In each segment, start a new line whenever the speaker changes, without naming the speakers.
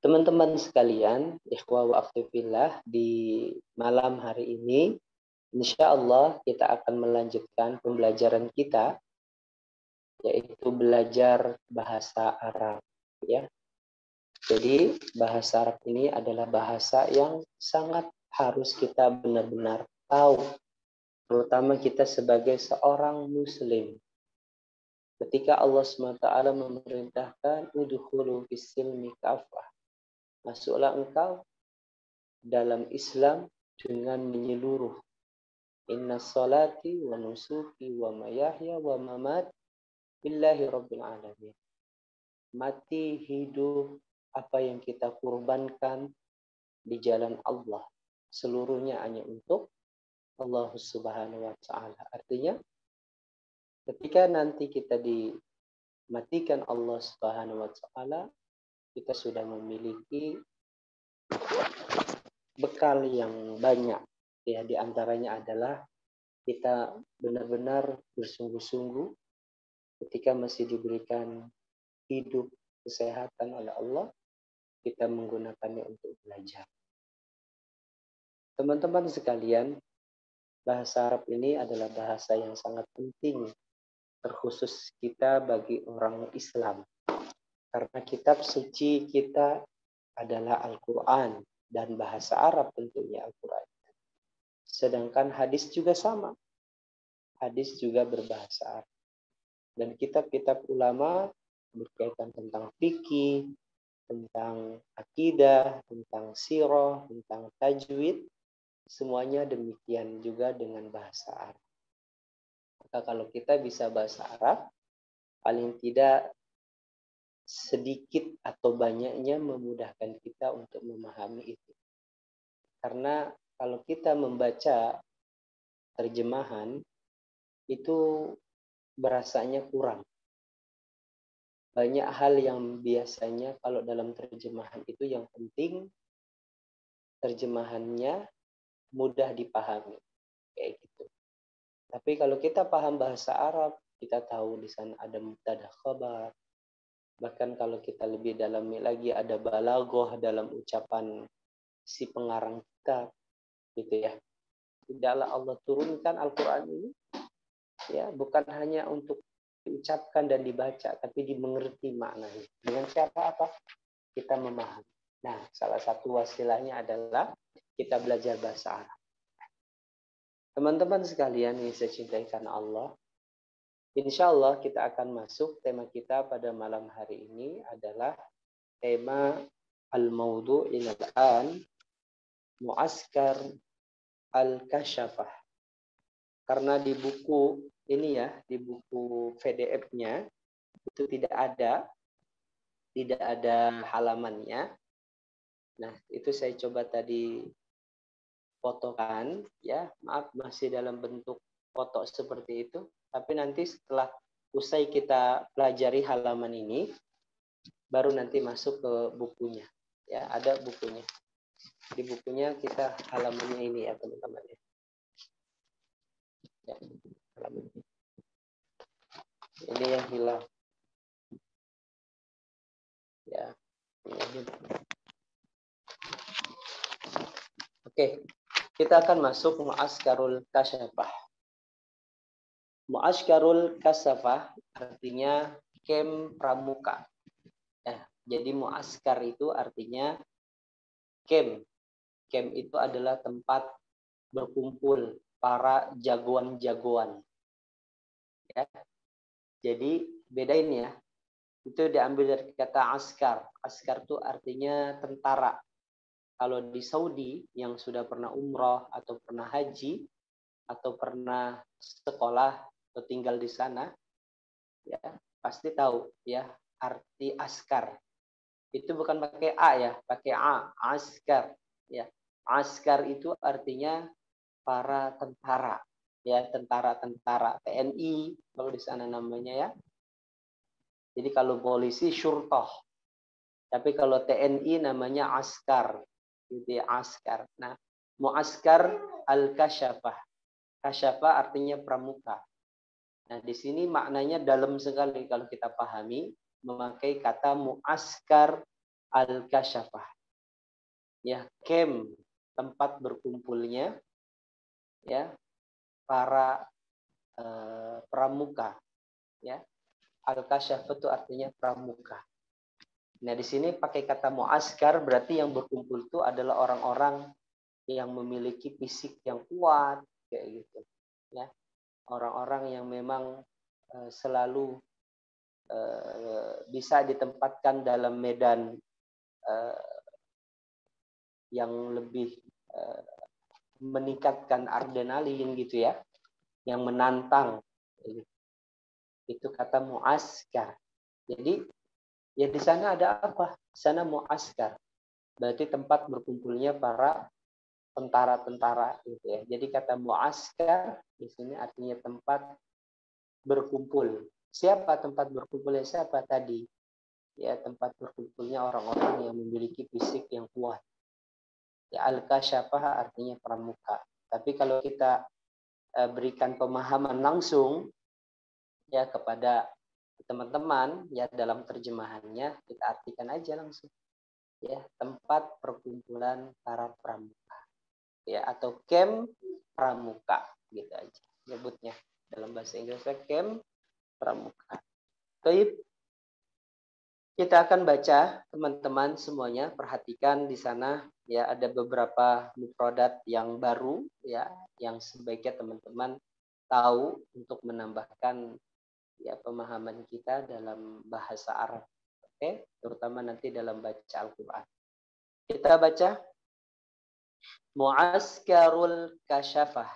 Teman-teman sekalian, ikhwah wa akhwat fillah, di malam hari ini, insya Allah kita akan melanjutkan pembelajaran kita, yaitu belajar bahasa Arab. Ya, jadi bahasa Arab ini adalah bahasa yang sangat harus kita benar-benar tahu, terutama kita sebagai seorang Muslim. Ketika Allah SWT memerintahkan udkhulu fis-silmi kafah, masuklah engkau dalam Islam dengan menyeluruh. Inna salati wa nusuki wa mayahya wa mamat billahi rabbil alamin. Mati, hidup, apa yang kita kurbankan di jalan Allah, seluruhnya hanya untuk Allah Subhanahu wa Ta'ala. Artinya, ketika nanti kita dimatikan Allah Subhanahu wa Ta'ala, kita sudah memiliki bekal yang banyak. Ya, di antaranya adalah kita benar-benar bersungguh-sungguh ketika masih diberikan hidup, kesehatan oleh Allah, kita menggunakannya untuk belajar. Teman-teman sekalian, bahasa Arab ini adalah bahasa yang sangat penting, terkhusus kita bagi orang Islam. Karena kitab suci kita adalah Al-Quran, dan bahasa Arab tentunya Al-Quran. Sedangkan hadis juga sama. Hadis juga berbahasa Arab. Dan kitab-kitab ulama berkaitan tentang fikih, tentang akidah, tentang sirah, tentang tajwid, semuanya demikian juga dengan bahasa Arab. Maka kalau kita bisa bahasa Arab, paling tidak sedikit atau banyaknya memudahkan kita untuk memahami itu. Karena kalau kita membaca terjemahan, itu berasanya kurang. Banyak hal yang biasanya kalau dalam terjemahan itu yang penting terjemahannya mudah dipahami. Kayak gitu. Tapi kalau kita paham bahasa Arab, kita tahu di sana ada mubtada khabar. Bahkan kalau kita lebih dalami lagi ada balaghah dalam ucapan si pengarang kitab, gitu ya. Tidaklah Allah turunkan Al-Quran ini, ya, bukan hanya untuk diucapkan dan dibaca, tapi dimengerti maknanya. Dengan cara apa? Kita memahami. Nah, salah satu wasilahnya adalah kita belajar bahasa Arab. Teman-teman sekalian yang saya cintai karena Allah, insya Allah kita akan masuk, tema kita pada malam hari ini adalah tema Al-Mawdu' Al-An Mu'askar Al-Kashafah. Karena di buku ini ya, di buku PDF-nya itu tidak ada halamannya. Nah, itu saya coba tadi fotokan ya. Maaf masih dalam bentuk foto seperti itu. Tapi nanti setelah usai kita pelajari halaman ini, baru nanti masuk ke bukunya. Ya, ada bukunya. Di bukunya kita halamannya ini ya teman-teman. Ya, halaman ini. Ini yang hilang. Ya. Oke, kita akan masuk Mu'askarul Kashafah. Mu'askarul Kashafah artinya kem pramuka. Ya, jadi mu'askar itu artinya kem. Kem itu adalah tempat berkumpul para jagoan-jagoan. Ya. Jadi bedain ya. Itu diambil dari kata askar. Askar itu artinya tentara. Kalau di Saudi yang sudah pernah umroh atau pernah haji atau pernah sekolah atau tinggal di sana, ya pasti tahu ya arti askar. Itu bukan pakai A ya, pakai A, askar. Ya, askar itu artinya para tentara, ya tentara-tentara TNI kalau di sana namanya ya. Jadi kalau polisi syurtoh, tapi kalau TNI namanya askar, gitu ya, askar. Nah, mu'askar al-kashafah. Kashafah artinya pramuka. Nah, di sini maknanya dalam sekali kalau kita pahami, memakai kata mu'askar al-kasyafah. Ya, camp, tempat berkumpulnya ya para pramuka. Ya, al-kasyafah itu artinya pramuka. Nah, di sini pakai kata muaskar, berarti yang berkumpul itu adalah orang-orang yang memiliki fisik yang kuat, kayak gitu. Ya, orang-orang yang memang selalu bisa ditempatkan dalam medan yang lebih meningkatkan adrenalin gitu ya, yang menantang. Itu kata muaskar. Jadi ya di sana ada apa? Di sana muaskar. Berarti tempat berkumpulnya para tentara-tentara gitu ya. Jadi kata muaskar di sini artinya tempat berkumpul. Siapa tempat berkumpulnya? Siapa tadi? Ya, tempat berkumpulnya orang-orang yang memiliki fisik yang kuat. Ya, al-kasyafah artinya pramuka. Tapi kalau kita berikan pemahaman langsung ya kepada teman-teman ya dalam terjemahannya, kita artikan aja langsung. Ya, tempat perkumpulan para pramuka. Ya, atau camp pramuka gitu aja nyebutnya. Dalam bahasa Inggrisnya camp pramuka. Baik. Kita akan baca, teman-teman semuanya, perhatikan di sana ya ada beberapa mufradat yang baru ya yang sebaiknya teman-teman tahu untuk menambahkan ya pemahaman kita dalam bahasa Arab. Oke, terutama nanti dalam baca Al-Qur'an. Kita baca Mu'askarul kasyafah.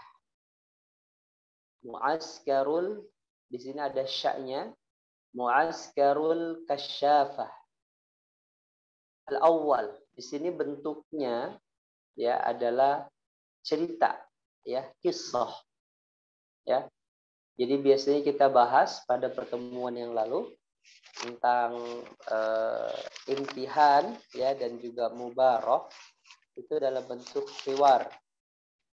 Mu'askarul di sini ada sya'nya. Mu'askarul kasyafah. Al-awwal, di sini bentuknya ya adalah cerita, ya, kisah. Ya. Jadi biasanya kita bahas pada pertemuan yang lalu tentang imtihan ya dan juga mubarah itu dalam bentuk hiwar.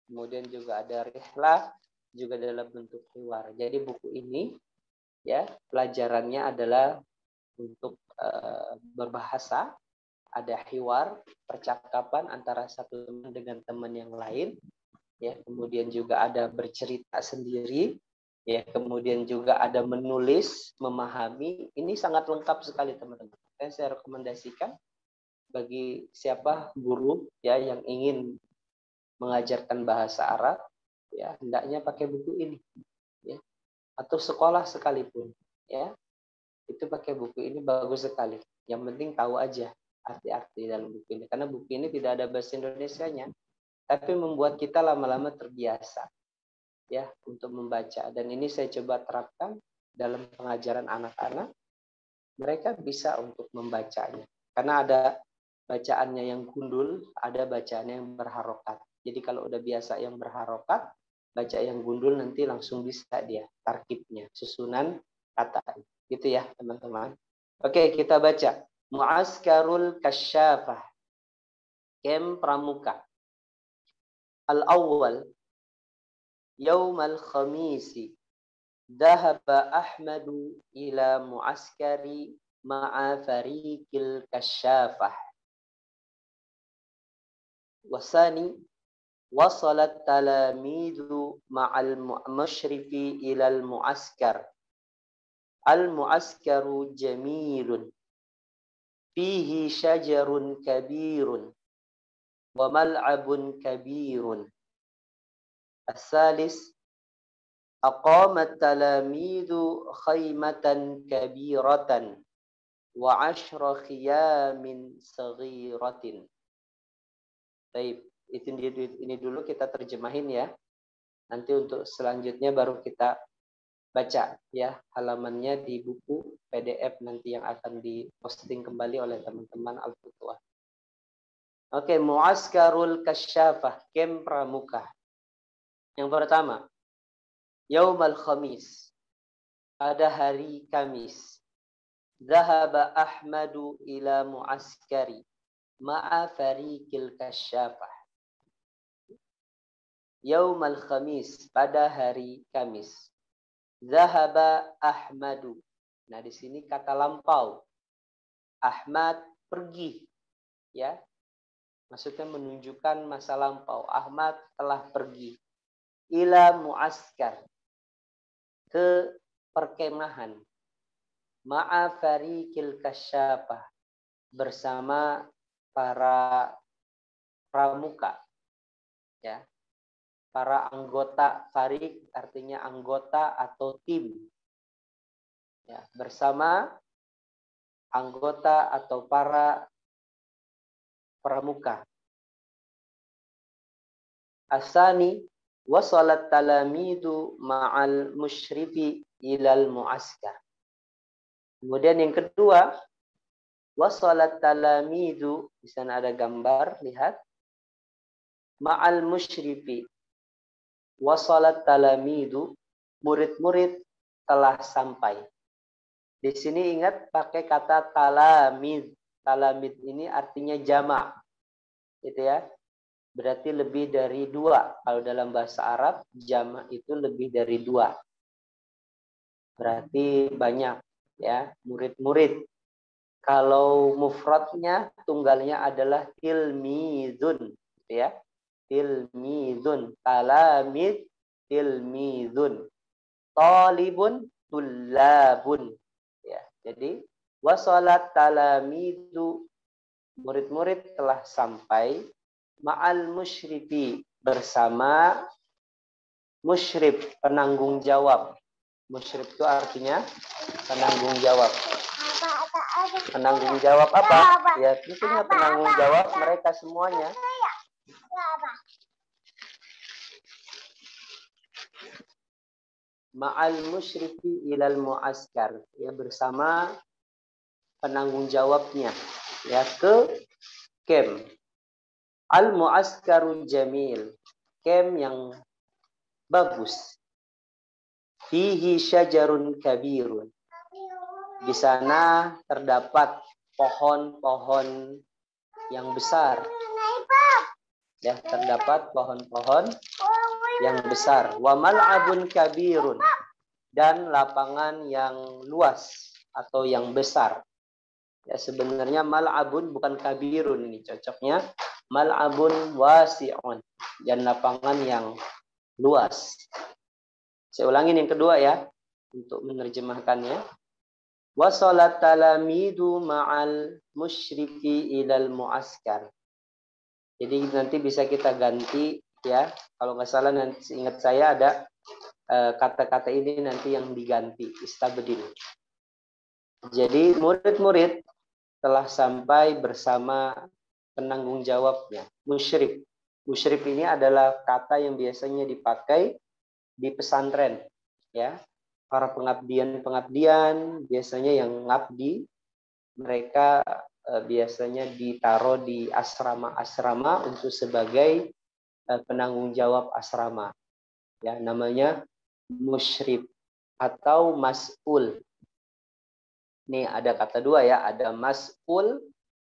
Kemudian juga ada rihlah juga dalam bentuk hiwar. Jadi buku ini ya pelajarannya adalah untuk berbahasa, ada hiwar, percakapan antara satu teman dengan teman yang lain, ya. Kemudian juga ada bercerita sendiri, ya. Kemudian juga ada menulis, memahami. Ini sangat lengkap sekali teman-teman. Saya rekomendasikan bagi siapa guru ya yang ingin mengajarkan bahasa Arab, ya hendaknya pakai buku ini, ya. Atau sekolah sekalipun, ya. Itu pakai buku ini bagus sekali. Yang penting tahu aja arti-arti dalam buku ini. Karena buku ini tidak ada bahasa Indonesianya. Tapi membuat kita lama-lama terbiasa. Ya, untuk membaca. Dan ini saya coba terapkan dalam pengajaran anak-anak. Mereka bisa untuk membacanya. Karena ada bacaannya yang gundul, ada bacaannya yang berharokat. Jadi kalau udah biasa yang berharokat, baca yang gundul nanti langsung bisa dia tarkibnya, susunan kata. Gitu ya teman-teman. Oke, kita baca. Mu'askarul kasyafah. Kem pramuka. Al-awwal. Yawmal khamisi. Dhahaba Ahmadu ila mu'askari ma'a fariqil kasyafah. Wasani. Wasalat talamidu ma'al mushrifi ilal mu'askar. Al-mu'askaru jamilun. Fihi syajarun kabirun. Wa mal'abun kabirun. As-salis. Aqamat talamidu khaymatan kabiratan. Wa ashra khiyamin saghiratin. Baik. Ini dulu kita terjemahin ya. Nanti untuk selanjutnya baru kita baca ya halamannya di buku PDF nanti yang akan diposting kembali oleh teman-teman Al-Futuah. Oke, Mu'askarul kasyafah, kem pramuka. Yang pertama, Yaumal Khamis, pada hari Kamis. Zahaba Ahmadu ila mu'askari ma'a fariqil kasyafah. Yaumal Khamis, pada hari Kamis. Zahaba Ahmadu. Nah, di sini kata lampau. Ahmad pergi ya. Maksudnya menunjukkan masa lampau. Ahmad telah pergi ila muaskar, ke perkemahan, ma'a fariqil kasyafah, bersama para pramuka, ya. Para anggota farik artinya anggota atau tim, ya, bersama anggota atau para pramuka. Asani wasalat talamidu ma'al musyrifi ilal muaskar. Kemudian yang kedua, wasalat talamidu, di sana ada gambar, lihat. Ma'al musyrifi. Wasalat talamidu, murid-murid telah sampai. Di sini ingat pakai kata talamid. Talamid ini artinya jamak. Gitu ya. Berarti lebih dari 2. Kalau dalam bahasa Arab, jamak itu lebih dari 2. Berarti banyak, ya, murid-murid. Kalau mufradnya, tunggalnya adalah tilmizun, gitu ya. Tilmizun, talamid, tilmizun, talibun, tullabun. Ya, jadi wasolat talamidu, murid-murid telah sampai, ma'al musyrifi, bersama musyrif, penanggung jawab. Musyrif itu artinya penanggung jawab. Penanggung jawab apa? Ya, tentunya penanggung jawab mereka semuanya. Ma'al musyrifi ilal muaskar, ya, bersama penanggung jawabnya, ya, ke camp. Al muaskarul jamil, camp yang bagus. Fihi syajarun kabirun, di sana terdapat pohon-pohon yang besar. Ya, terdapat pohon-pohon yang besar. Wa mal'abun kabirun, dan lapangan yang luas atau yang besar. Ya, sebenarnya mal'abun bukan kabirun, ini cocoknya mal'abun wasi'un, dan lapangan yang luas. Saya ulangin yang kedua ya untuk menerjemahkannya. Wasalat talamidu ma'al musyriki ilal muaskar. Jadi nanti bisa kita ganti ya. Kalau nggak salah nanti ingat saya ada kata-kata ini nanti yang diganti istabdil. Jadi murid-murid telah sampai bersama penanggung jawabnya, musyrik. Musyrik ini adalah kata yang biasanya dipakai di pesantren, ya. Para pengabdian biasanya yang ngabdi, mereka biasanya ditaruh di asrama-asrama untuk sebagai penanggung jawab asrama. Ya, namanya musyrif atau mas'ul. Nih ada kata dua ya, ada mas'ul,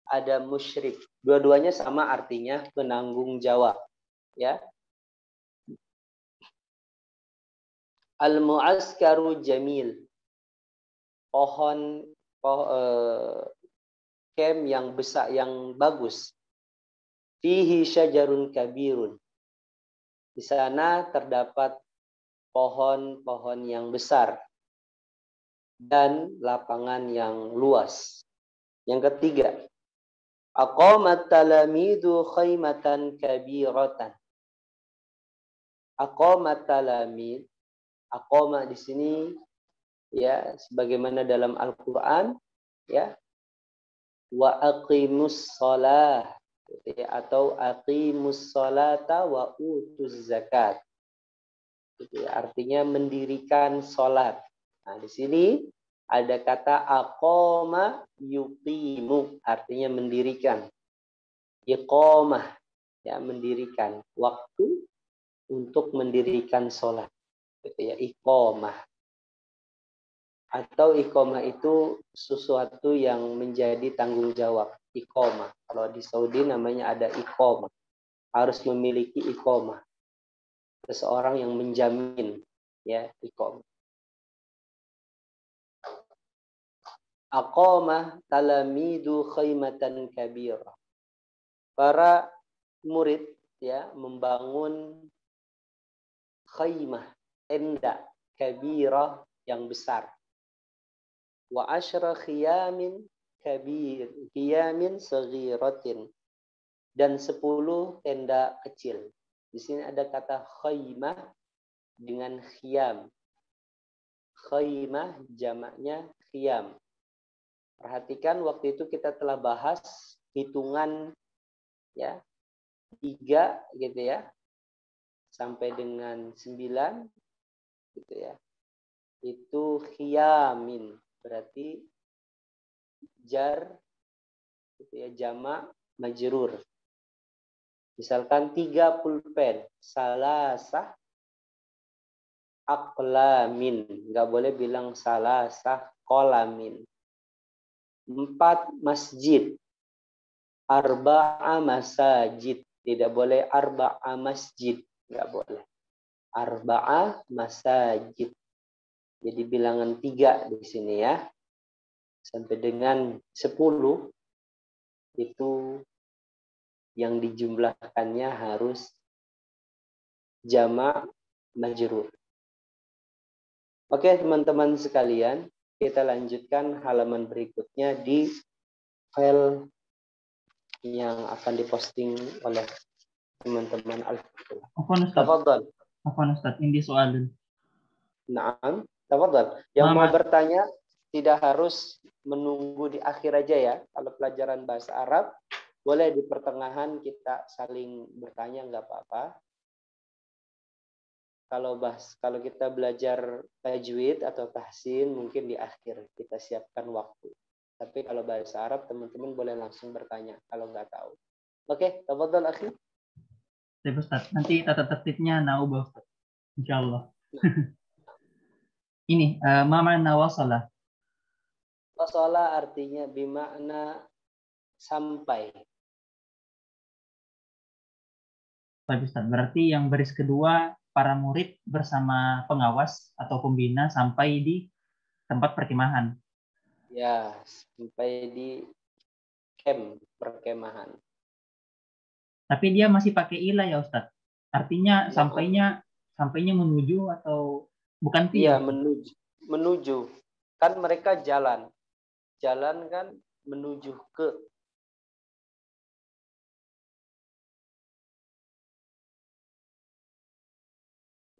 ada musyrif. Dua-duanya sama artinya penanggung jawab, ya. Al-mu'askaru jamil. Camp yang besar, yang bagus. Fihi syajarun kabirun. Di sana terdapat pohon-pohon yang besar dan lapangan yang luas. Yang ketiga, aqamat talamidu khaymatan kabiratan. Aqamat talamid, aqama di sini ya sebagaimana dalam Al-Qur'an ya, wa aqimus shalah, atau aqimus sholata wa utuz zakat. Artinya mendirikan sholat. Nah, di sini ada kata aqama yuqimu, artinya mendirikan. Iqamah, ya, mendirikan waktu untuk mendirikan sholat. Gitu ya, iqamah. Atau iqamah itu sesuatu yang menjadi tanggung jawab. Iqamah. Kalau di Saudi namanya ada iqamah. Harus memiliki iqamah. Seseorang yang menjamin, ya, iqamah. Aqamah talamidu khaymatan kabirah. para murid ya membangun khaymah, tenda kabirah yang besar. Wa asyra khiyamin kabir, khiyamin saghiratin, dan 10 tenda kecil. Di sini ada kata khaymah dengan khiyam. Khaymah jamaknya khiyam. Perhatikan waktu itu kita telah bahas hitungan ya 3 gitu ya sampai dengan 9 gitu ya. Itu khiyamin, berarti jar gitu ya, jamak majrur. Misalkan 3 pulpen, salasah aqlamin, nggak boleh bilang salasah qalamin. 4 masjid, arba'a masajid, tidak boleh arba'a masjid, nggak boleh. Arba'a masajid. Jadi bilangan 3 di sini ya. Sampai dengan 10 itu yang dijumlahkannya harus jamak majrur. Oke, teman-teman sekalian, kita lanjutkan halaman berikutnya di file yang akan diposting oleh teman-teman Al-Fatihah. Tafadhal.
Afwan Ustaz, ini soal.
Naam, tafadhal. Yang mau bertanya tidak harus menunggu di akhir aja ya. Kalau pelajaran bahasa Arab, boleh di pertengahan kita saling bertanya, nggak apa-apa. Kalau kita belajar tajwid atau tahsin, mungkin di akhir kita siapkan waktu. Tapi kalau bahasa Arab, teman-teman boleh langsung bertanya kalau nggak tahu. Oke, tafadhal akhi.
Baik Ustaz, nanti tata tertibnya naubah Ustaz. Insyaallah. Ini ma makna wasala?
Wasala artinya bimakna sampai.
Baik Ustaz, berarti yang baris kedua para murid bersama pengawas atau pembina sampai di tempat perkemahan.
Ya, sampai di camp perkemahan.
Tapi dia masih pakai ilah ya Ustaz. Artinya sampainya menuju atau bukan fi?
Iya, menuju. Kan mereka jalan. Jalan kan menuju ke.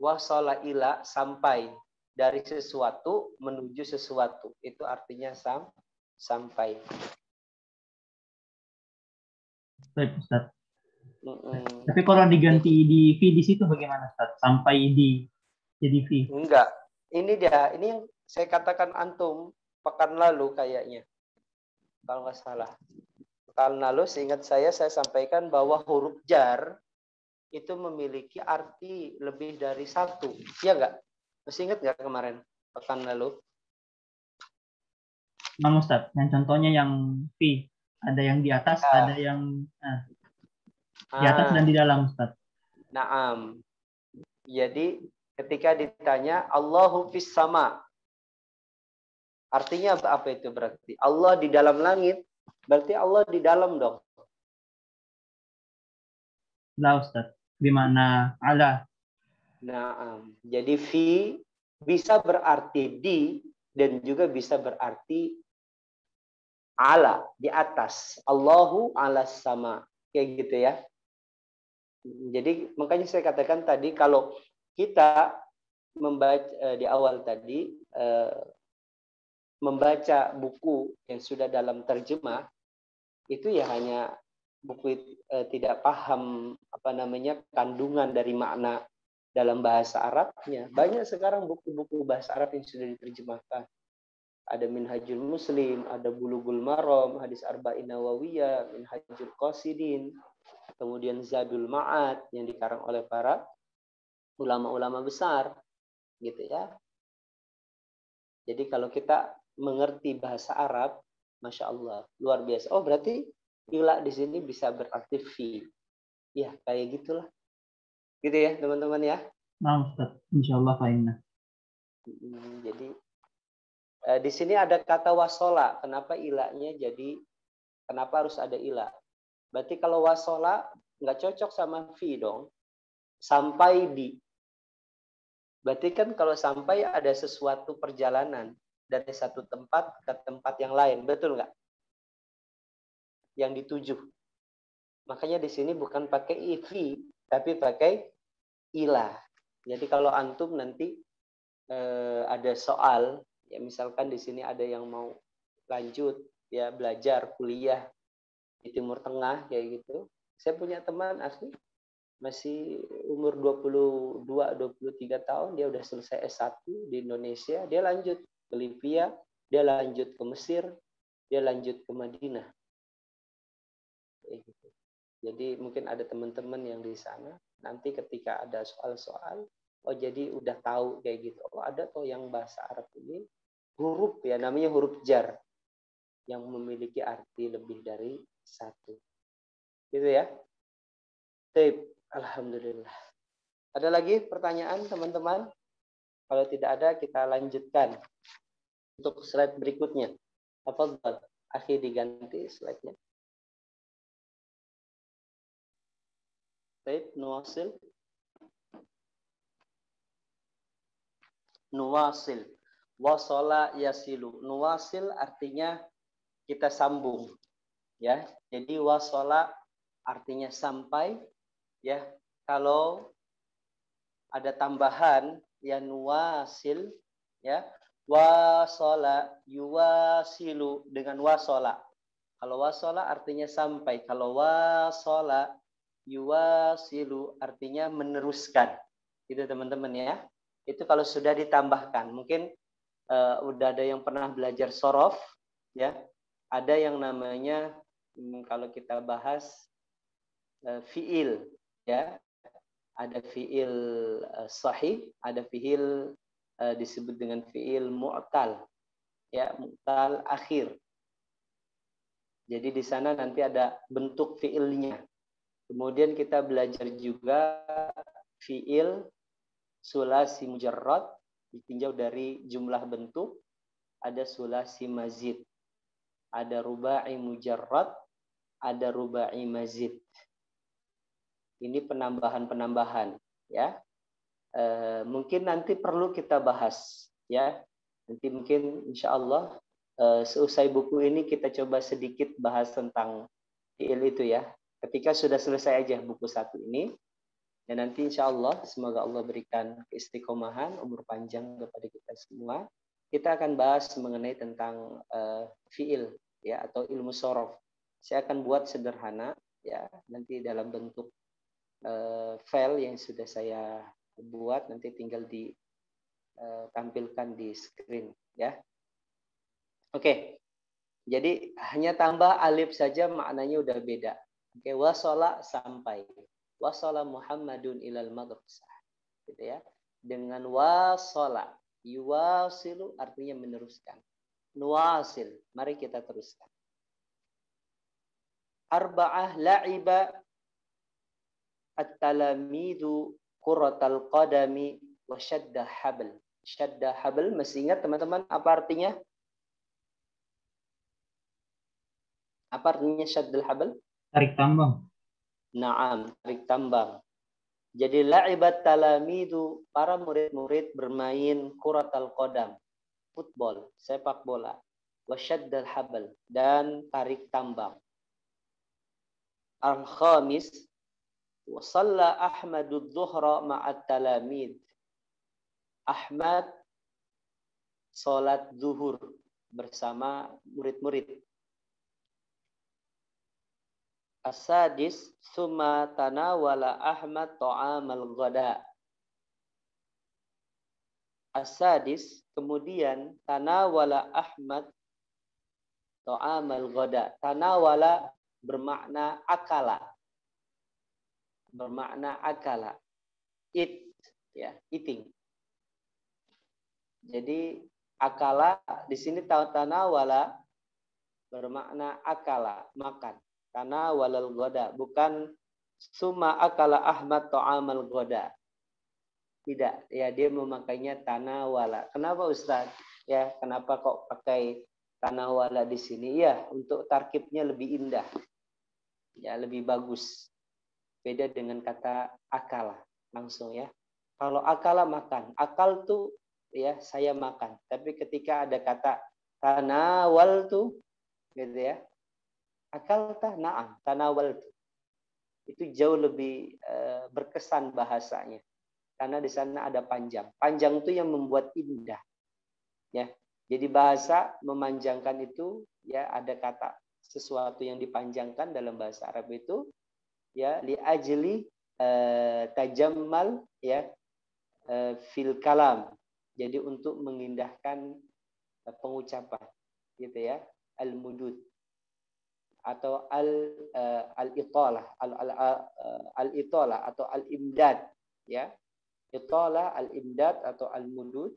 Wasala ila, sampai. Dari sesuatu menuju sesuatu. Itu artinya sampai.
Baik Ustaz. Tapi kalau diganti di V di situ bagaimana Ustaz? Sampai di jadi V.
Enggak. Ini dia. Ini yang saya katakan antum pekan lalu kayaknya. Kalau nggak salah. Pekan lalu seingat saya sampaikan bahwa huruf jar itu memiliki arti lebih dari satu. Iya nggak? Masih ingat nggak kemarin? Pekan lalu?
Bang Ustaz, yang contohnya yang V. Ada yang di atas, ada yang di atas dan di dalam Ustaz.
Naam. Jadi ketika ditanya Allahu fis sama, artinya apa itu berarti? Allah di dalam langit, berarti Allah di dalam dong.
Lah Ustaz, di mana ala?
Naam. Jadi fi bisa berarti di dan juga bisa berarti ala, di atas. Allahu ala sama. Kayak gitu ya. Jadi makanya saya katakan tadi kalau kita membaca di awal tadi membaca buku yang sudah dalam terjemah itu ya hanya buku tidak paham kandungan dari makna dalam bahasa Arabnya. Banyak sekarang buku-buku bahasa Arab yang sudah diterjemahkan. Ada Minhajul Muslim, ada Bulughul Maram, Hadis Arba'in Nawawiyah, Minhajul Qasidin, kemudian Zadul Ma'ad yang dikarang oleh para ulama-ulama besar, gitu ya. Jadi kalau kita mengerti bahasa Arab, masya Allah, luar biasa. Oh berarti ila di sini bisa berarti fi, ya kayak gitulah, gitu ya teman-teman ya.
Nah Ustaz, insyaallah fahimna.
Jadi di sini ada kata wasola. Kenapa ilahnya jadi? Kenapa harus ada ilah? Berarti kalau wasola nggak cocok sama fi dong. Sampai di. Berarti kan kalau sampai ada sesuatu perjalanan dari satu tempat ke tempat yang lain, betul nggak? Yang dituju. Makanya di sini bukan pakai fi, tapi pakai ilah. Jadi kalau antum nanti ada soal, ya misalkan di sini ada yang mau lanjut ya belajar kuliah di Timur Tengah kayak gitu. Saya punya teman asli masih umur 22-23 tahun, dia udah selesai S1 di Indonesia, dia lanjut ke Libya, dia lanjut ke Mesir, dia lanjut ke Madinah. Kayak gitu. Jadi mungkin ada teman-teman yang di sana, nanti ketika ada soal-soal, oh jadi udah tahu kayak gitu. Oh ada tuh yang bahasa Arab ini huruf ya, namanya huruf jar yang memiliki arti lebih dari satu. Gitu ya. Baik, alhamdulillah. Ada lagi pertanyaan teman-teman? Kalau tidak ada kita lanjutkan untuk slide berikutnya. Tafadhal, akhi diganti slide-nya. Baik, nuwasil. Nuwasil. Wasala yasilu. Nuwasil artinya kita sambung. Ya, jadi wasala artinya sampai. Ya, kalau ada tambahan ya nuwasil, ya wasala yuwasilu dengan wasola. Kalau wasola artinya sampai. Kalau wasola yuwasilu artinya meneruskan. Itu teman-teman ya. Itu kalau sudah ditambahkan. Mungkin udah ada yang pernah belajar sorof, ya. Ada yang namanya kalau kita bahas fiil, ya. Ada fiil sahih, ada fiil disebut dengan fiil mu'tal, ya mu'tal akhir. Jadi di sana nanti ada bentuk fiilnya. Kemudian kita belajar juga fiil sulasi mujarrad, ditinjau dari jumlah bentuk. Ada sulasi mazid, ada rubai mujarrad, ada rubai mazid. Ini penambahan-penambahan, ya. Mungkin nanti perlu kita bahas, ya. Nanti mungkin insya Allah seusai buku ini kita coba sedikit bahas tentang fiil itu ya. Ketika sudah selesai aja buku 1 ini, dan nanti insya Allah semoga Allah berikan keistiqomahan, umur panjang kepada kita semua. Kita akan bahas mengenai tentang fiil, ya, atau ilmu sorof. Saya akan buat sederhana, ya, nanti dalam bentuk file yang sudah saya buat, nanti tinggal ditampilkan di screen, ya. Oke, jadi hanya tambah alif saja maknanya udah beda. Oke, wasola sampai, wasola Muhammadun ilal madrasah, gitu ya. Dengan wasola, yuwasilu artinya meneruskan. Nuwasil, mari kita teruskan. Arba'ah la'iba at-talamidu qurratal qadami wa syadda habl. Syadda habl, masih ingat teman-teman apa artinya? Apa artinya syaddal habl?
Tarik tambang.
Naam, tarik tambang. Jadi la'ibat talamidu, para murid-murid bermain qurratal qadam, football, sepak bola. Wa syaddal habl, dan tarik tambang. Al-khamis, wa shalla Ahmadu dhuhra ma'at talamid. Ahmad salat zuhur bersama murid-murid. As-sadis, summa tanawala Ahmad ta'amal ghada. As-sadis, kemudian tanawala Ahmad ta'amal ghada. Tanawala bermakna akala. Bermakna akala. Eat, ya, eating. Jadi akala di sini tanawala bermakna akala, makan. Tanawalal ghada, bukan summa akala Ahmad ta'amal ghada. Tidak, ya dia memakainya tanawala. Kenapa Ustaz? Ya, kenapa kok pakai tanawala di sini? Ya, untuk tarkibnya lebih indah. Ya, lebih bagus. Beda dengan kata akala langsung ya. Kalau akala makan, akal tuh ya saya makan. Tapi ketika ada kata tanawal tuh gitu ya. Akal tah na'am, tanawal tuh. Itu jauh lebih berkesan bahasanya. Karena di sana ada panjang. Panjang itu yang membuat indah. Ya. Jadi bahasa memanjangkan itu ya ada kata sesuatu yang dipanjangkan dalam bahasa Arab itu ya li ajli tajammal ya fil kalam. Jadi untuk mengindahkan pengucapan gitu ya. Al-mudud atau al-italah al-italah atau al-imdad ya. Italah, al-imdad atau al-mudud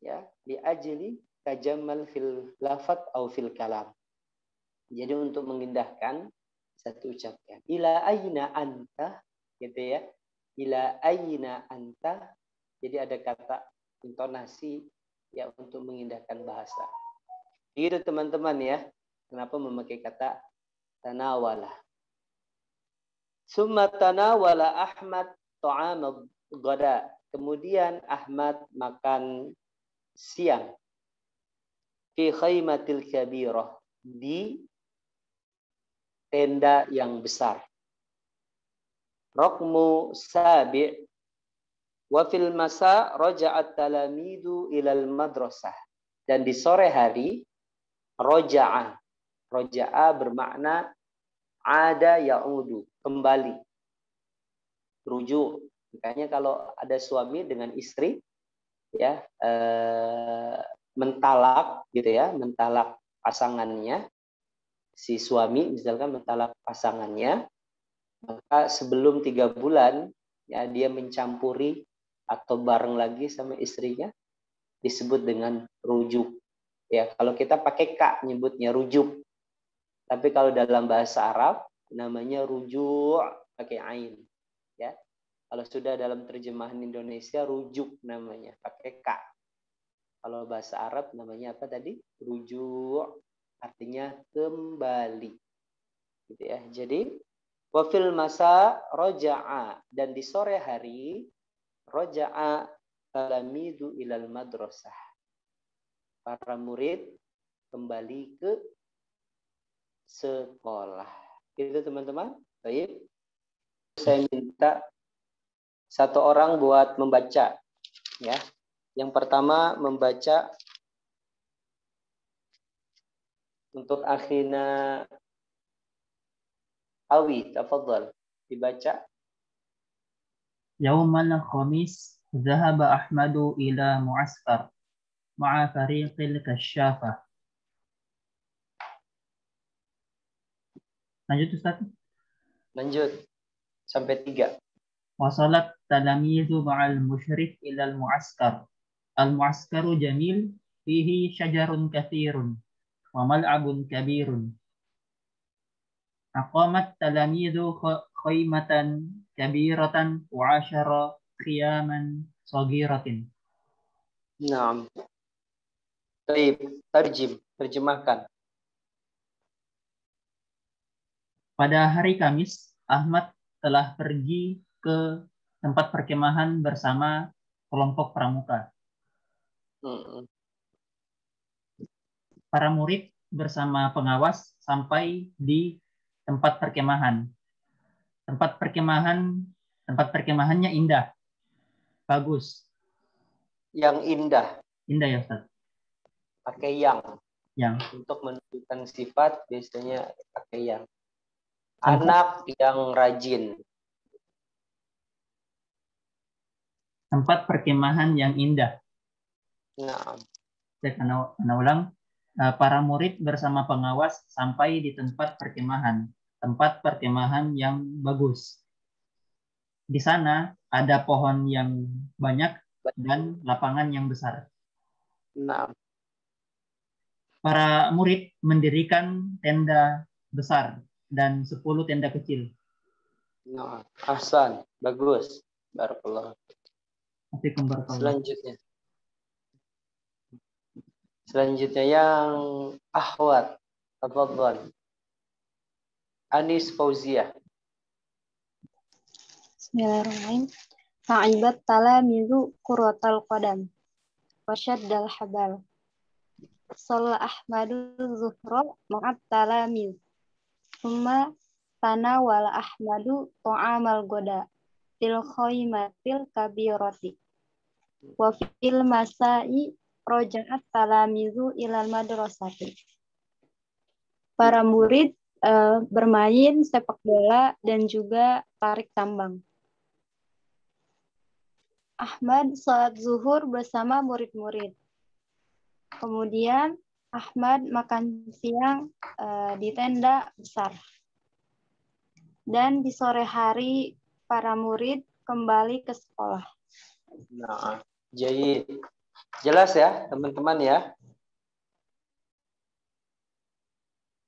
ya li ajli tajammal fil lafat atau fil kalam. Jadi untuk mengindahkan satu ucapan. Ila aina anta gitu ya. Ila aina anta. Jadi ada kata intonasi ya untuk mengindahkan bahasa. Gitu teman-teman ya. Kenapa memakai kata tanawala. Summa tanawala Ahmad ta'am ghada. Kemudian Ahmad makan siang fi khaymatil kabirah di tenda yang besar. Raqmu sabi' wa fil masa raja'at talamidu ilal madrasah. Dan di sore hari roja'a. Roja'a bermakna ada ya'udu, kembali. Rujuk. Makanya kalau ada suami dengan istri ya mentalak gitu ya, mentalak pasangannya, si suami misalkan mentalak pasangannya, maka sebelum 3 bulan ya dia mencampuri atau bareng lagi sama istrinya disebut dengan rujuk. Ya, kalau kita pakai ka nyebutnya rujuk. Tapi kalau dalam bahasa Arab namanya rujuk pakai ain. Ya. Kalau sudah dalam terjemahan Indonesia rujuk namanya pakai ka. Kalau bahasa Arab namanya apa tadi? Rujuk, artinya kembali. Gitu ya. Jadi wafil masa roja'a, dan di sore hari roja'a talamidu ilal madrasah. Para murid kembali ke sekolah. Gitu teman-teman. Baik. Saya minta satu orang buat membaca ya. Yang pertama membaca untuk akhina Awi, tafadhal. Dibaca.
Yaumal khamis dhahaba Ahmadu ila mu'askar ma'a fariqil kasyafah. Lanjut Ustaz.
Lanjut sampai 3.
Wasalat talamizu ma'al musyrif ila al-mu'askar. Al-mu'askaru jamil fihi syajarun kathirun wa mal'abun kabirun. Aqamat talamizu khaymatan kabiratan wa 'ashara qiyaman saghiratin.
Naam. Baik, terjemahkan.
Pada hari Kamis, Ahmad telah pergi ke tempat perkemahan bersama kelompok pramuka. Para murid bersama pengawas sampai di tempat perkemahan. Tempat perkemahannya indah, bagus.
Yang indah.
Indah ya Ustaz.
Pakai yang.
Yang.
Untuk menunjukkan sifat biasanya pakai yang. Anak yang rajin.
Tempat perkemahan yang indah.
Nah.
Saya karena ulang. Para murid bersama pengawas sampai di tempat perkemahan. Tempat perkemahan yang bagus. Di sana ada pohon yang banyak dan lapangan yang besar.
Nah.
Para murid mendirikan tenda besar dan 10 tenda kecil.
Nah, ahsan, bagus. Barakallah. Selanjutnya yang ahwat. Tafadhal. Anis Fauziah.
Bismillahirrahmanirrahim. Fa'ibat talamizu qurratal qadam wa syaddal habal. Shalla Ahmadu zuhra ma'at talamiz. Summa tanawala Ahmadu ta'amal goda fil khaymatil kabirati. Wa fil masai roja'at talamizu ilal madrasati. Para murid bermain sepak bola dan juga tarik tambang. Ahmad sholat zuhur bersama murid-murid. Kemudian Ahmad makan siang di tenda besar. Dan di sore hari para murid kembali ke sekolah.
Nah, jadi jelas ya teman-teman ya.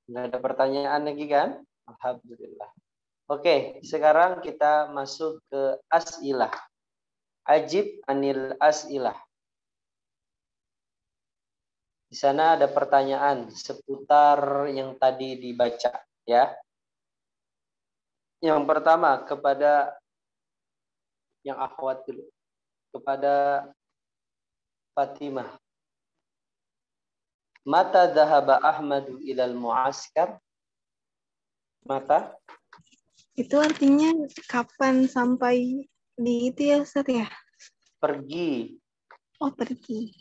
Nggak ada pertanyaan lagi kan? Alhamdulillah. Oke, sekarang kita masuk ke as'ilah. Ajib anil as'ilah. Di sana ada pertanyaan seputar yang tadi dibaca ya. Yang pertama kepada yang akhwat dulu. Kepada Fatimah. Mata dhahaba Ahmadu ilal mu'askar? Mata?
Itu artinya kapan sampai di itu ya Ustaz ya?
Pergi.
Oh, pergi.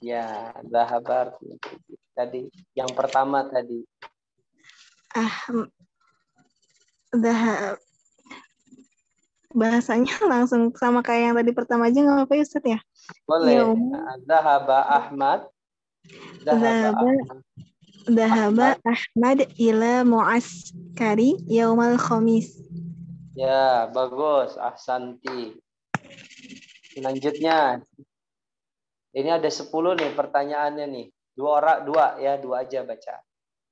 Ya, dhahaba tadi. Yang pertama tadi.
Bahasanya langsung sama kayak yang tadi pertama aja nggak apa-apa ya Ustaz ya?
Boleh. Dhahaba Ahmad.
Dhahaba Ahmad ila mu'askari yaumal khamis.
Ya, bagus. Ahsanti. Selanjutnya. Ini ada 10 nih pertanyaannya nih. Dua aja baca.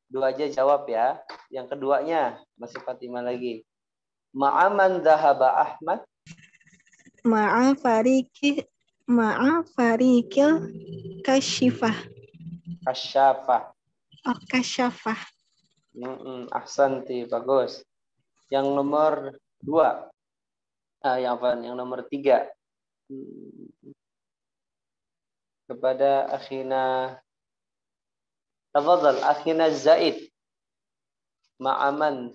Dua aja jawab ya. Yang keduanya masih Fatimah lagi. Ma'aman dhahaba Ahmad?
Ma'a farikil kasyifah.
Kasyafah.
Oh, kasyafah.
Ahsanti, bagus. Yang nomor 2. Yang nomor 3. Kepada akhina. Tafadhal akhina Zaid. Ma'an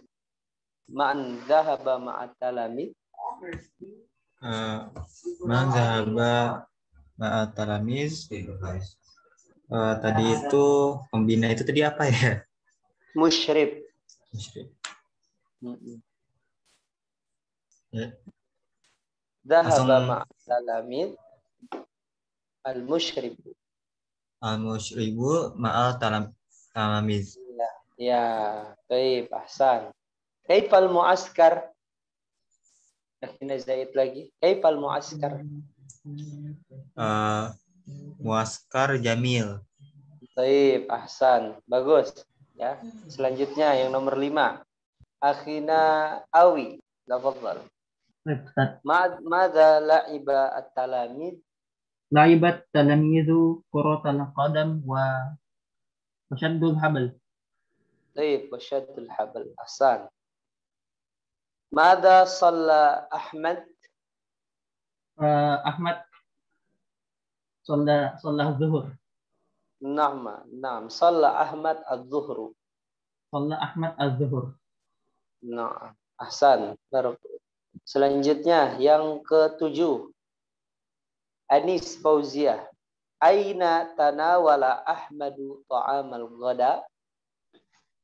dhahaba ma'at talami.
Man dhahaba ma'at talamiz. Tadi itu pembina itu tadi apa ya?
Musyrib. Dhahaba ma'at talamiz. Al-musyribu.
Al-musyribu ma'al talamiz.
Ya, baik, ahsan. Kaifal mu'askar? Akhirnya Zaid lagi. Kaifal mu'askar?
Muaskar jamil.
Baik, ahsan. Bagus. Ya. Selanjutnya yang nomor 5. Akhina Awi. Tafadhal. Madza la'iba at-talamid?
La'ibat talamizu qurratal qadam wa syaddul habal.
Baik, wa syaddul habal. Ahsan. Madza shalla Ahmad?
Ahmad sholat zuhur.
Naam. Shalla Ahmad az-zuhru.
Sholat Ahmad az-zuhur.
Naam. Ahsan. Selanjutnya yang ke-7. Anis Fauziah. Aina tanawala Ahmadu ta'amal ghada?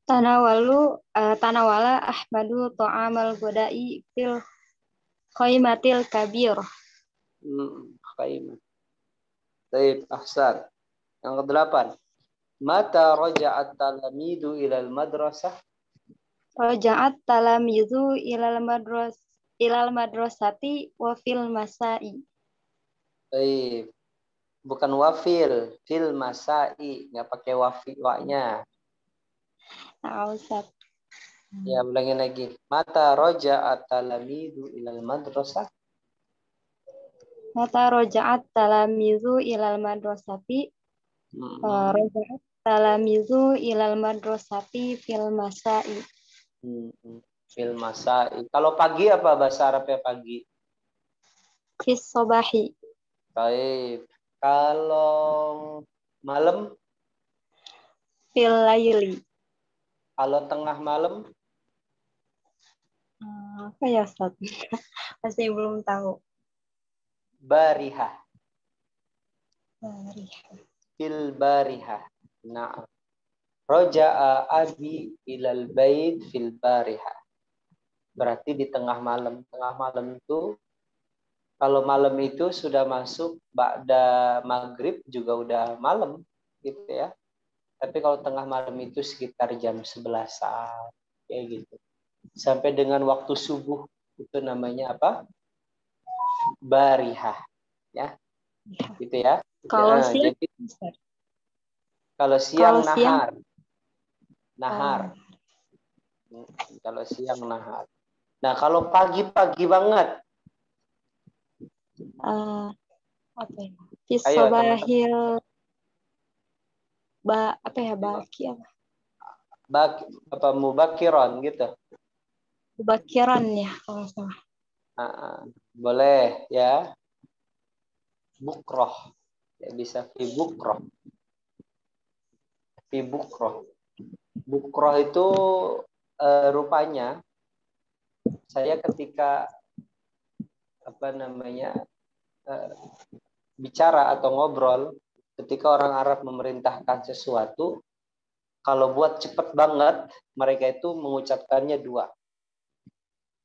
Tanawala Ahmadu ta'amal ghada'i fil khaymatil kabir.
Khaymah. Baik, ahsan. Yang ke-8. Mata raja'at talamidu ilal madrasah?
Raja'at talamizu ilal madrasati wa fil masai.
Baik. Bukan wafil, fil masai, nggak pakai wa-nya.
Nah, Ustaz.
Ya, ulangin lagi. Mata raja'at talamidu ilal madrasah?
Mata raja'at talamizu ilal madrasati. Raja'at talamizu ilal madrasati fil masai.
Fil masai. Kalau pagi apa bahasa Arabnya pagi?
Fis sobahi.
Baik. Kalau malam?
Fil layli.
Kalau tengah malam?
Apa ya, Ustaz? Masih belum tahu.
Barihah.
Barihah.
Fil barihah. Nah. Roja'a abi ilal bait fil barihah. Berarti di tengah malam. Tengah malam itu, kalau malam itu sudah masuk ba'da maghrib juga udah malam gitu ya. Tapi kalau tengah malam itu sekitar jam 11-an kayak gitu. Sampai dengan waktu subuh itu namanya apa? Barihah. Ya. Gitu ya.
Kalau
Nah,
siang,
jadi kalau siang
Kalau siang,
nahar. Nahar. Kalau siang nahar. Nah, kalau pagi-pagi banget.
apa ya? Fis
Ayo,
sobahil baki apa?
Mubakiron gitu.
Bakiran ya kalau salah.
Boleh ya. Bukroh. Ya, bisa fi bukroh. Fi bukroh. Bukroh itu rupanya saya ketika bicara atau ngobrol, ketika orang Arab memerintahkan sesuatu, kalau buat cepet banget, mereka itu mengucapkannya dua.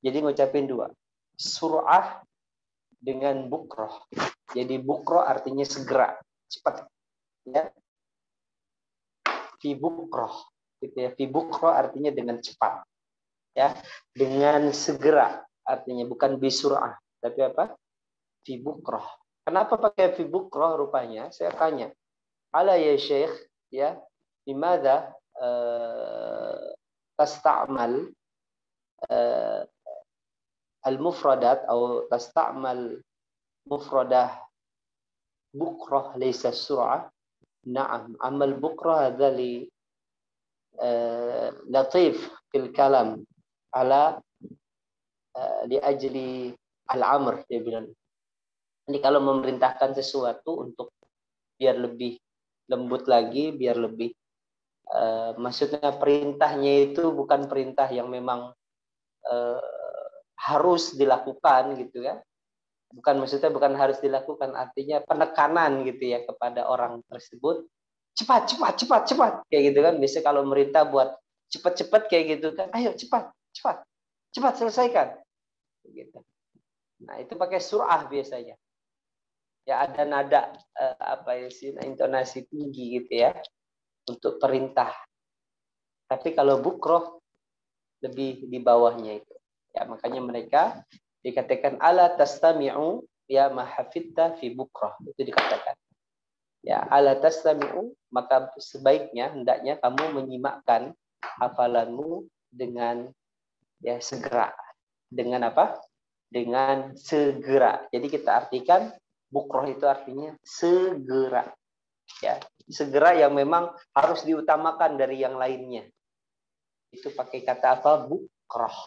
Jadi ngucapin dua. Sur'ah dengan bukroh. Jadi bukroh artinya segera, cepat. Ya. Fi bukroh. Gitu ya. Fi bukroh artinya dengan cepat. Ya. Dengan segera. Artinya bukan bisur'ah. Tapi apa? Fi bukroh. Kenapa pakai fi bukroh rupanya? Saya tanya. Ala ya Syekh, ya, limadha tasta'mal al-mufradat atau tasta'mal mufradah bukrah laysa sur'ah. Na'am, amal bukrah hadha li latif fil kalam ala li ajli al-amr, dia bilang. Ini kalau memerintahkan sesuatu untuk biar lebih lembut lagi, biar lebih maksudnya perintahnya itu bukan perintah yang memang harus dilakukan gitu ya. Maksudnya bukan harus dilakukan, artinya penekanan gitu ya kepada orang tersebut. Cepat kayak gitu kan. Biasanya kalau merintah buat cepat kayak gitu kan, ayo cepat selesaikan gitu. Nah, itu pakai surah biasanya. Ya ada nada intonasi tinggi gitu ya untuk perintah. Tapi kalau bukroh lebih di bawahnya itu. Ya, makanya mereka dikatakan ala tastami'u ya mahafitta fi bukroh. Itu dikatakan. Ya, ala tastami'u, maka sebaiknya hendaknya kamu menyimakkan hafalanmu dengan ya segera. Dengan apa? Dengan segera. Jadi kita artikan bukroh itu artinya segera. Ya, segera yang memang harus diutamakan dari yang lainnya. Itu pakai kata apa? Bukroh.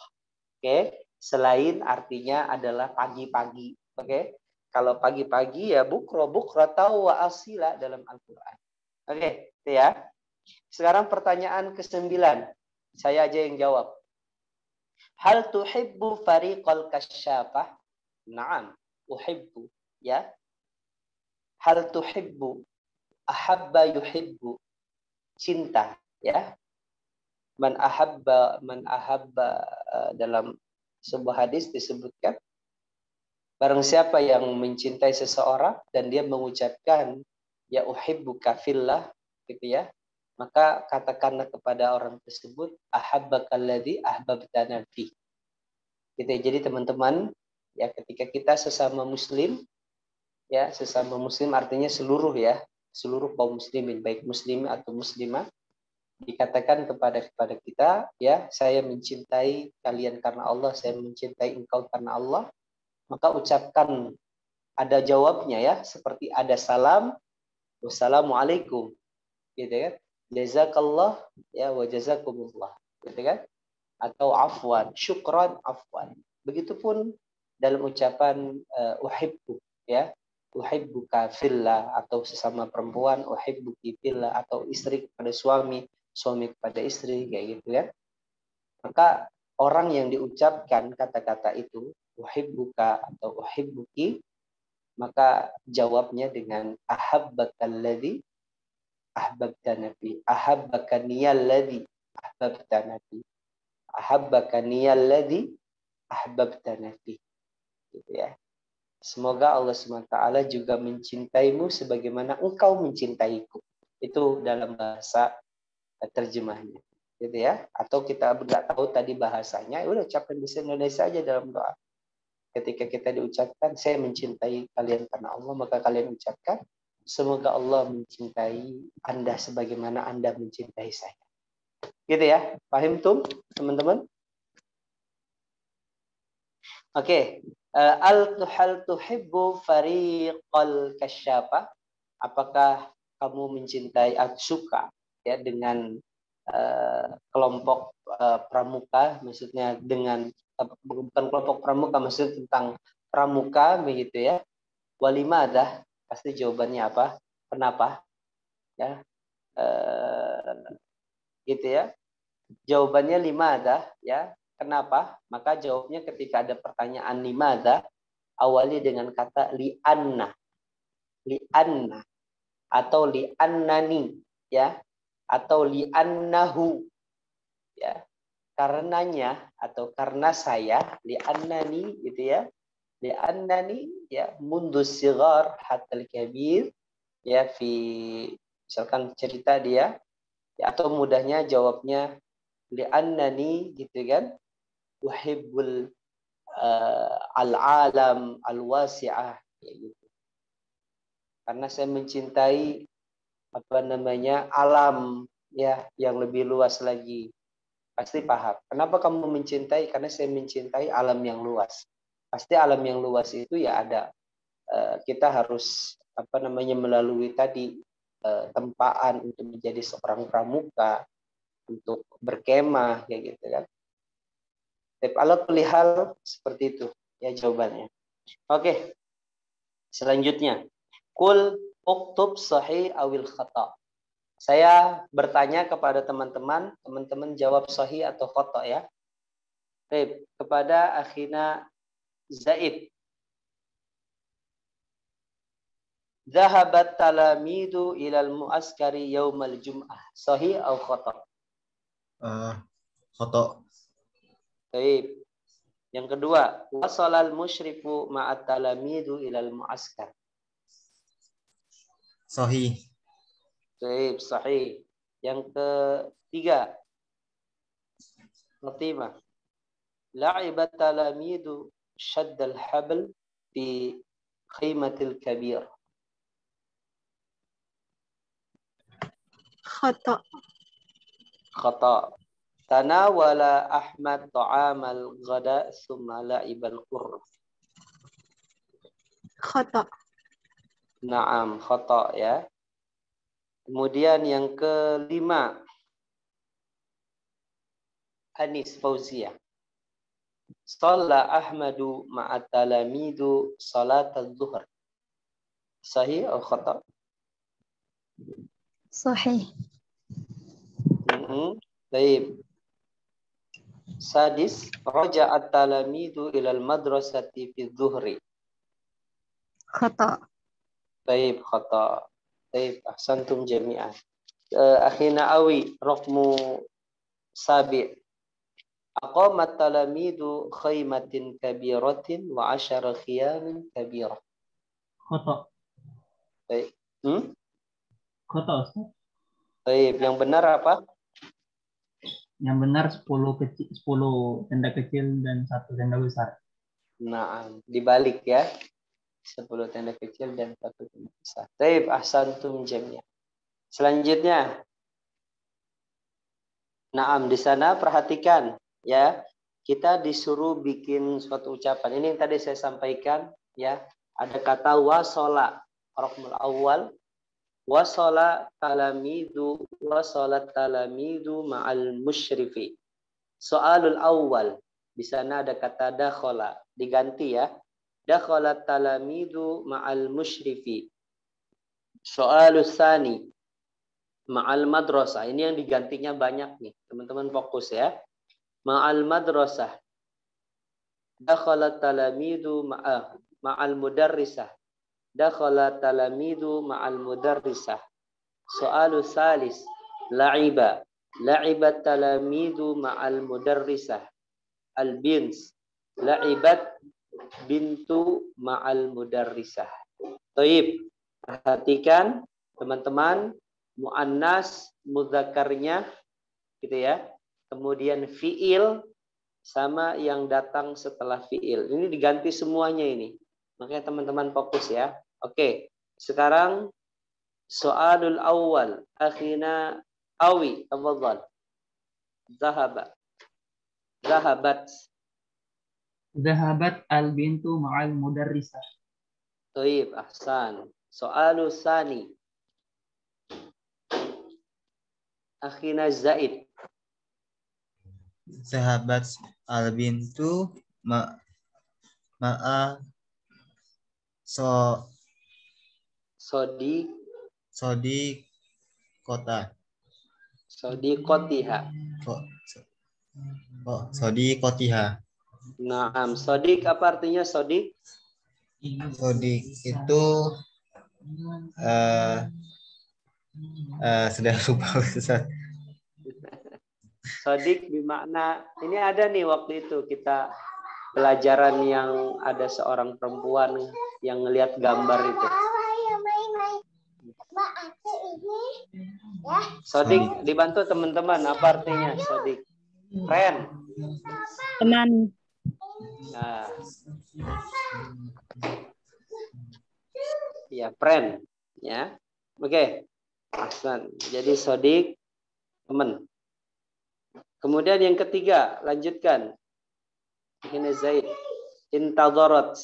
Oke, selain artinya adalah pagi-pagi. Oke, kalau pagi-pagi ya bukroh tahu wa asila dalam Al-Quran. Oke, itu ya. Sekarang pertanyaan ke-9. Saya aja yang jawab. Hal tuhibbu fariqal kasyafah? Naam, uhibbu. Ya. Hal tuhibbu, ahabba yuhibbu, cinta, ya. Man ahabba dalam sebuah hadis disebutkan barang siapa yang mencintai seseorang dan dia mengucapkan ya uhibbuka fillah gitu ya, maka katakanlah kepada orang tersebut ahabbakalladzi ahbabtana fi. Gitu ya. Jadi teman-teman, ya ketika kita sesama muslim, ya sesama muslim artinya seluruh kaum muslimin, baik muslim atau muslimah, dikatakan kepada kita, ya saya mencintai kalian karena Allah, saya mencintai engkau karena Allah, maka ucapkan ada jawabnya ya, seperti ada salam, wassalamualaikum, gitu kan, jazakallah ya wa jazakumullah, gitu kan. atau afwan, syukran, afwan. Begitupun dalam ucapan uhibbu, ya, uhibbuka fillah, atau sesama perempuan uhibbuki fillah, atau istri kepada suami, suami kepada istri, kayak gitu ya. Maka orang yang diucapkan kata-kata itu uhibbuka atau uhibbuki, maka jawabnya dengan ahabbakalladzi ahbabtana fi, ahabbakaniyalladzi ahbabtana fi, ahabbakaniyalladzi ahbabtana fi, gitu ya. Semoga Allah SWT juga mencintaimu sebagaimana engkau mencintaiku. Itu dalam bahasa terjemahnya, gitu ya. Atau kita nggak tahu tadi bahasanya, udah ucapkan bahasa Indonesia aja dalam doa. Ketika kita diucapkan, saya mencintai kalian karena Allah, maka kalian ucapkan, semoga Allah mencintai Anda sebagaimana Anda mencintai saya. Gitu ya. Paham tuh, teman-teman? Oke. Hal tuhibbu fariqal kasyafa. Apakah kamu mencintai atau suka ya dengan kelompok pramuka, maksudnya dengan bukan kelompok pramuka, maksudnya tentang pramuka begitu ya. Walimadah, pasti jawabannya apa? Kenapa? Ya. Gitu ya. Jawabannya limadah ya. Kenapa? Maka jawabnya ketika ada pertanyaan limadah, awali dengan kata li'anna. Li'anna atau li'annani ya, atau li'annahu ya. Karenanya atau karena saya, li'annani gitu ya. Li'annani ya mundu sigar hatta al-kabir ya, misalkan cerita dia ya, atau mudahnya jawabnya li'annani gitu kan, uhibbul al-alam al-wasi'ah ya gitu. Karena saya mencintai alam ya yang lebih luas lagi. Pasti paham. Kenapa kamu mencintai? Karena saya mencintai alam yang luas. Pasti alam yang luas itu ya ada. Kita harus melalui tadi tempaan untuk menjadi seorang pramuka, untuk berkemah kayak gitu kan. Tapi ala kulli hal seperti itu ya jawabannya. Oke. Selanjutnya, kul uktub sahih awil khata. Saya bertanya kepada teman-teman, teman-teman jawab sahih atau khata ya. Baik, kepada akhina Zaid. Zahabat talamidu ilal muaskari yaumal jum'ah. Sahih atau khata?
Khata.
Baik. Yang kedua, wasalal musyrifu ma'at talamidu ilal muaskar.
Sahih.
Baik, sahih. Yang ketiga, Fatimah. La'ibat talamidu shaddal habl fi khimatil kabir.
Khata.
Khata. Tanawala Ahmad ta'amal ghada summa la'ibal qurr.
Khata.
Naam, khata ya. Kemudian yang kelima, Anis Fauzia. Shalla Ahmadu ma'at talamidu salat az-zuhr. Sahih atau khata?
Sahih.
Baik. Sadis, raja'at talamidu ilal madrasati fi dhuhri.
Khata.
Baik, khata. Baik, ahsantum jami'an. Akhina Awi, raqmu sabi'. Aqamat talamidu khaymatin kabiratin wa 10 khiyamin kabirah.
Khata.
Baik.
Khata, Ustaz.
Baik, yang benar apa?
Yang benar 10 tenda kecil dan 1 tenda besar.
Nah, dibalik ya. 10 tenda kecil dan 1 tenda besar. Baik, ahsantum jami'an. Selanjutnya, naam, di sana perhatikan ya, kita disuruh bikin suatu ucapan. Ini yang tadi saya sampaikan ya, ada kata wasola, raqmul awal, wasola talamidu ma'al musyrifi. Soalul awal. Di sana ada kata dakhala. Diganti ya. Dakhala talamidu ma'al musyrifi. Soalus sani ma'al madrasah. Ini yang digantinya banyak nih. Teman-teman fokus ya. Ma'al madrasah. Dakhala talamidu ma'al mudarrisah. Dakhala talamidu ma'al mudarrisah. Soalus salis. La'iba. La'ibat talamidu ma'al mudarrisah. Al-bins. La'ibat bintu ma'al mudarrisah. Taib. Perhatikan teman-teman, muannas mudzakarnya gitu ya. Kemudian fiil sama yang datang setelah fiil. Ini diganti semuanya ini. Makanya teman-teman fokus ya. Oke. Sekarang soalul awal. Akhina awi. Tafadhal. Zahaba. Zahabat.
Zahabat al-bintu ma'al mudarrisah.
Taib. Ahsan. Soalu sani. Akhina Zaid.
Sahabat al-bintu ma'a
Sodi
kota.
Sodi kotiha.
Sodi kotiha.
Naam. Sodik apa artinya sodik?
Sodik itu sudah lupa Ustaz.
Sodik bermakna, ini ada nih waktu itu kita pelajaran yang ada seorang perempuan yang ngelihat gambar itu. Sodik dibantu teman-teman, apa artinya sodik? Friend.
Teman.
Nah. Ya, friend. Ya. Oke. Ahsan. Jadi sodik, teman. Kemudian yang ketiga, lanjutkan. Ini Zaid. Intadharat.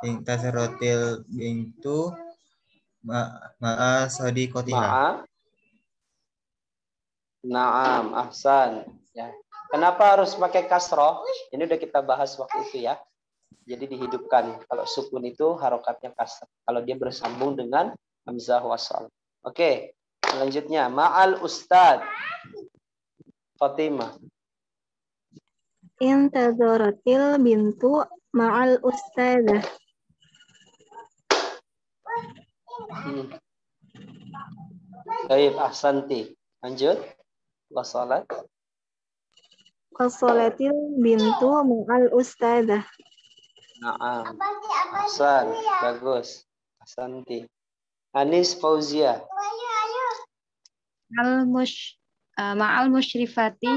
Intasarotil bintu ma'a sadiqotiha.
Naam, ahsan. Ya. Kenapa harus pakai kasroh? Ini udah kita bahas waktu itu ya. Jadi dihidupkan. Kalau sukun itu harokatnya kasroh. Kalau dia bersambung dengan hamzah wasal. Oke, selanjutnya ma'al ustad. Fatimah.
Intadharatil bintu ma'al ustadzah.
Baik, ahsanti. Lanjut. Wasalat.
Qasolatil bintu ma'al ustadzah.
Naam. Ahsan. Bagus. Ahsanti. Anis Fauzia.
Ma'al musyrifati.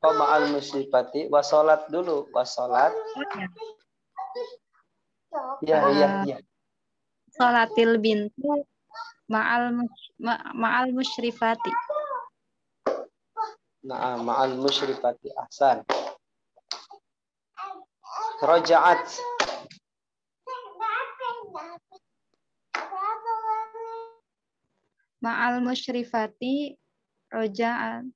Ma'al musyrifati. Wasalat dulu. Wasalat. Ya.
Salatil bintu ma'al musyrifati.
Nah, ma'al musyrifati. Ahsan. Raja'at.
Ma'al musyrifati roja'an.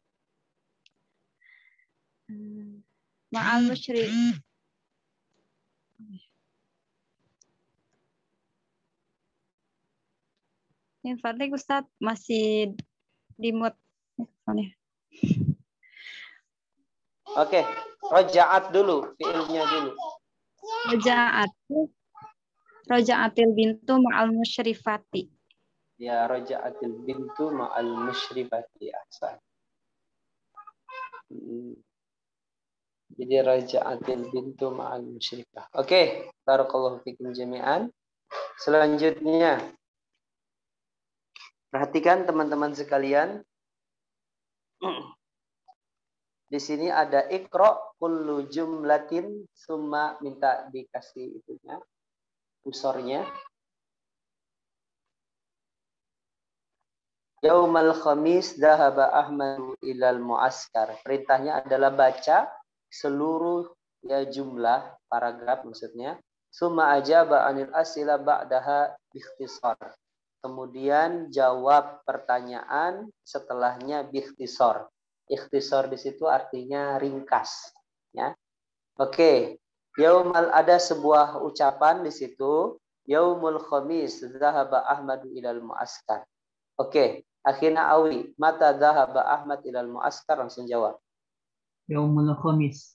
Ma'al musyrifati. Ini Fatih Ustaz masih di mute.
Oke, roja'at dulu, fiilnya dulu.
Roja'atil bintu ma'al musyrifati.
Ya, roja'atil bintu ma'al musyrifati. Ahsan. Jadi roja'atil bintu ma'al musyrifah. Oke, barakallahu fikum jami'an. Selanjutnya, perhatikan teman-teman sekalian. Di sini ada ikro kullu jumlatin, summa minta dikasih itunya, usornya. Yaumal khamis dhahaba Ahmadu ilal muaskar. Perintahnya adalah baca seluruh ya jumlah paragraf maksudnya Summa ajaba 'anil asila ba'daha biikhtisar. Kemudian jawab pertanyaan setelahnya biikhtisar. Ikhtisar di situ artinya ringkas, ya. Oke. Yaumal, ada sebuah ucapan di situ. Yaumul khamis dzahaba Ahmadu ilal muaskar. Oke. Akhina Awi, mata dzahaba Ahmad ilal muaskar, langsung jawab.
Yaumul khamis.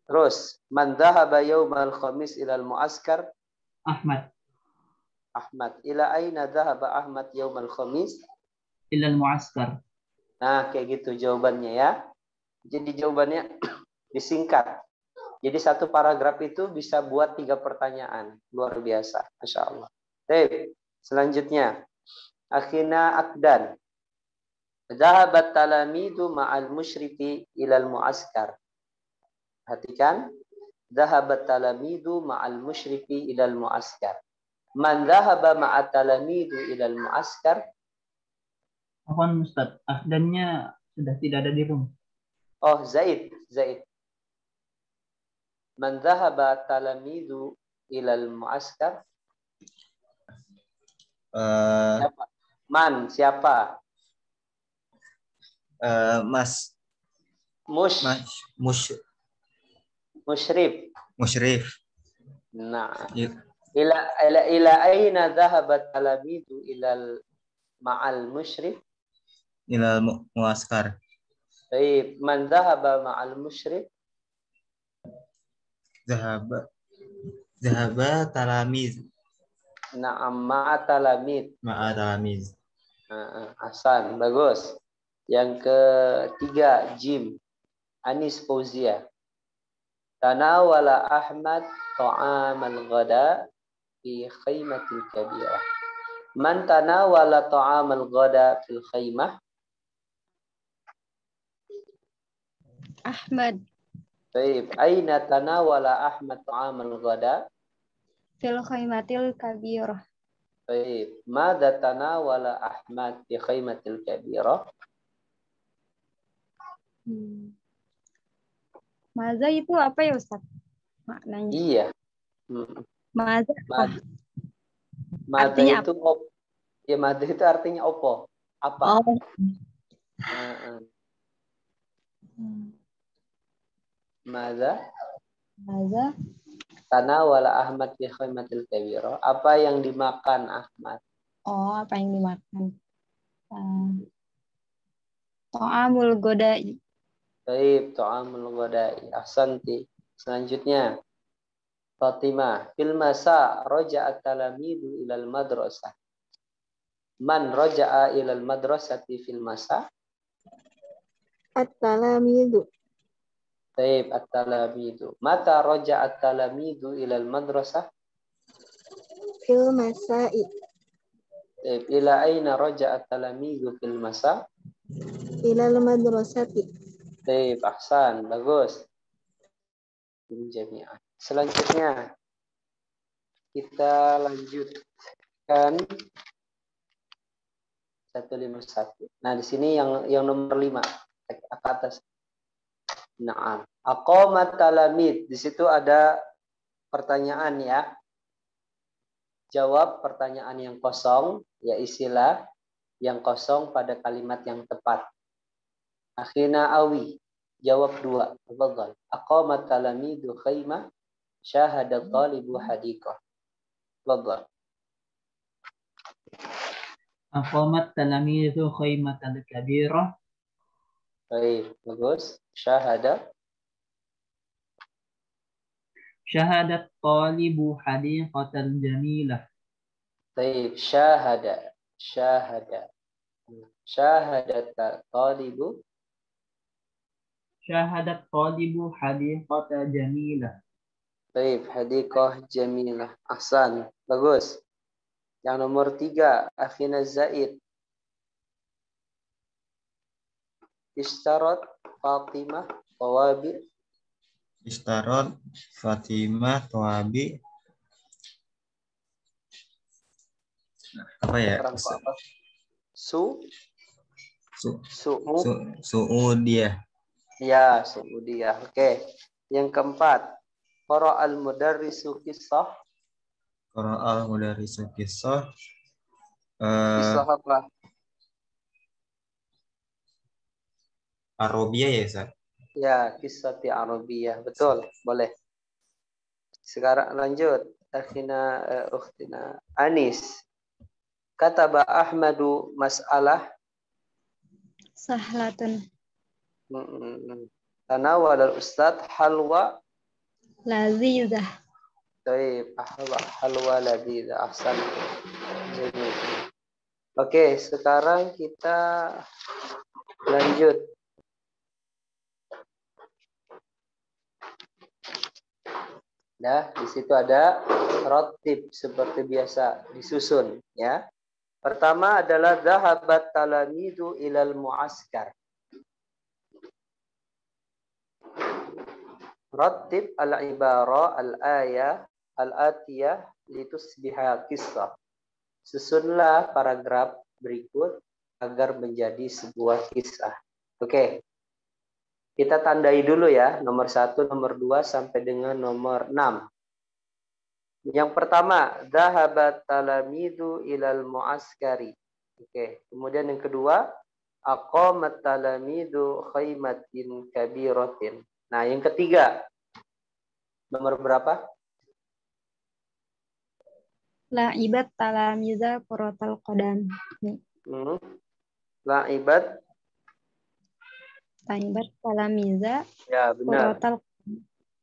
Terus, man dzahaba yaumal khamis ilal muaskar?
Ahmad.
Ahmad. Ila aina dzahaba Ahmad yaumal khamis?
Ilal muaskar.
Nah, kayak gitu jawabannya ya. Jadi jawabannya disingkat. Jadi satu paragraf itu bisa buat 3 pertanyaan. Luar biasa. Masya Allah. Baik. Selanjutnya. Akhina Akdan. Zahabat talamidu ma'al musyrifi ilal mu'askar. Perhatikan. Zahabat talamidu ma'al musyrifi ilal mu'askar. Man zahaba ma'at talamidu ilal mu'askar.
Apaan Ustaz? Akdannya sudah tidak ada di room.
Oh, Zaid. Man dhahaba talamidu ilal muaskar? Siapa? Man, siapa?
Mas. Musyrif.
Nah. Ila aina dhahaba talamidu ilal ma'al musyrif?
Ilal muaskar.
Baik, man dhahaba ma'al musyrif?
Zahaba talamiz.
Na'am, ma'a talamid. Hasan, bagus. Yang ketiga, Jim. Anis Fauzia. Tanawala Ahmad ta'amal ghada fi khaymatil kabirah. Man tanawala ta'amal ghada fil khaymah?
Ahmad.
Baik, aina tanawala Ahmad ta'amal ghada?
Fil khaymatil kabirah.
Baik, madza tanawala Ahmad fi khaymatil kabirah?
Maza itu apa ya Ustaz? Maknanya.
Iya.
Maza.
Madza itu ya, madza itu artinya opo? Apa?
Oh.
Madza?
Maza.
Tanawala Ahmad fi khaymatil kabirah. Apa yang dimakan Ahmad?
Oh, apa yang dimakan? Ta'amul godai.
Baik, ta'amul ghadai. Ahsanti. Selanjutnya, Fatimah. Fil masa raja'at talamidu ilal madrasah. Man raja'a ilal madrasati fil masa?
At-talamidu.
Baik, at-talamidu. Mata raja'at talamidu ilal madrasah?
Fil masa'i.
Baik, ila aina raja'at talamidu fil masa?
Ilal madrasati.
Baik, ahsan, bagus. Selanjutnya kita lanjutkan 151. Nah, di sini yang nomor 5 ke atas. Naam. Aqamat talamid. Di situ ada pertanyaan ya. Jawab pertanyaan yang kosong, ya isilah yang kosong pada kalimat yang tepat. Akhina Awi, jawab 2. Tafadhal. Aqamat talamidu khaymah, syahada talibu hadiqah. Tafadhal.
Aqamat talamidu khaymatal kabirah.
Baik, bagus. Syahadat
talibu hadiqatal jamilah.
Baik, syahadat talibu.
Syahadat talibu hadiqata jamilah.
Baik, hadiqah jamilah. Ahsan, bagus. Yang nomor 3, Akhina Zaid. Ishtarat Fatimah tawabi.
Ishtarat Fatimah tawabi. Apa ya? Su'udiyah.
Ya, Su'udiyah. Oke. Yang keempat, Qara'al mudarrisu qissah.
Qara'al mudarrisu qissah.
Qissah apa?
Arabiyah ya, Ustaz?
Ya, qissati Arabiyah. Betul, boleh. Sekarang lanjut. Ukhtina Anis. Kataba Ahmadu mas'alah.
Sahlatun.
Tanawal al-ustad halwa.
Lazizah.
Baik, halwa lazizah. Ahsan. Oke, sekarang kita lanjut. Nah, di situ ada rotib seperti biasa disusun, ya. Pertama adalah zahabat talamidu ilal muaskar. Rotib al-ibara al-ayah al-atiyah litusbiha kisah. Susunlah paragraf berikut agar menjadi sebuah kisah. Oke. Kita tandai dulu ya, nomor 1, nomor 2 sampai dengan nomor 6. Yang pertama, dhahabat talamidu ilal muaskari. Oke, kemudian yang kedua, aqamat talamidu khaymatin kabiratin. Nah, yang ketiga, nomor berapa?
La'ibat talamiza kuratal qadam.
La'ibat
Talamiza
ya benar.
kuratal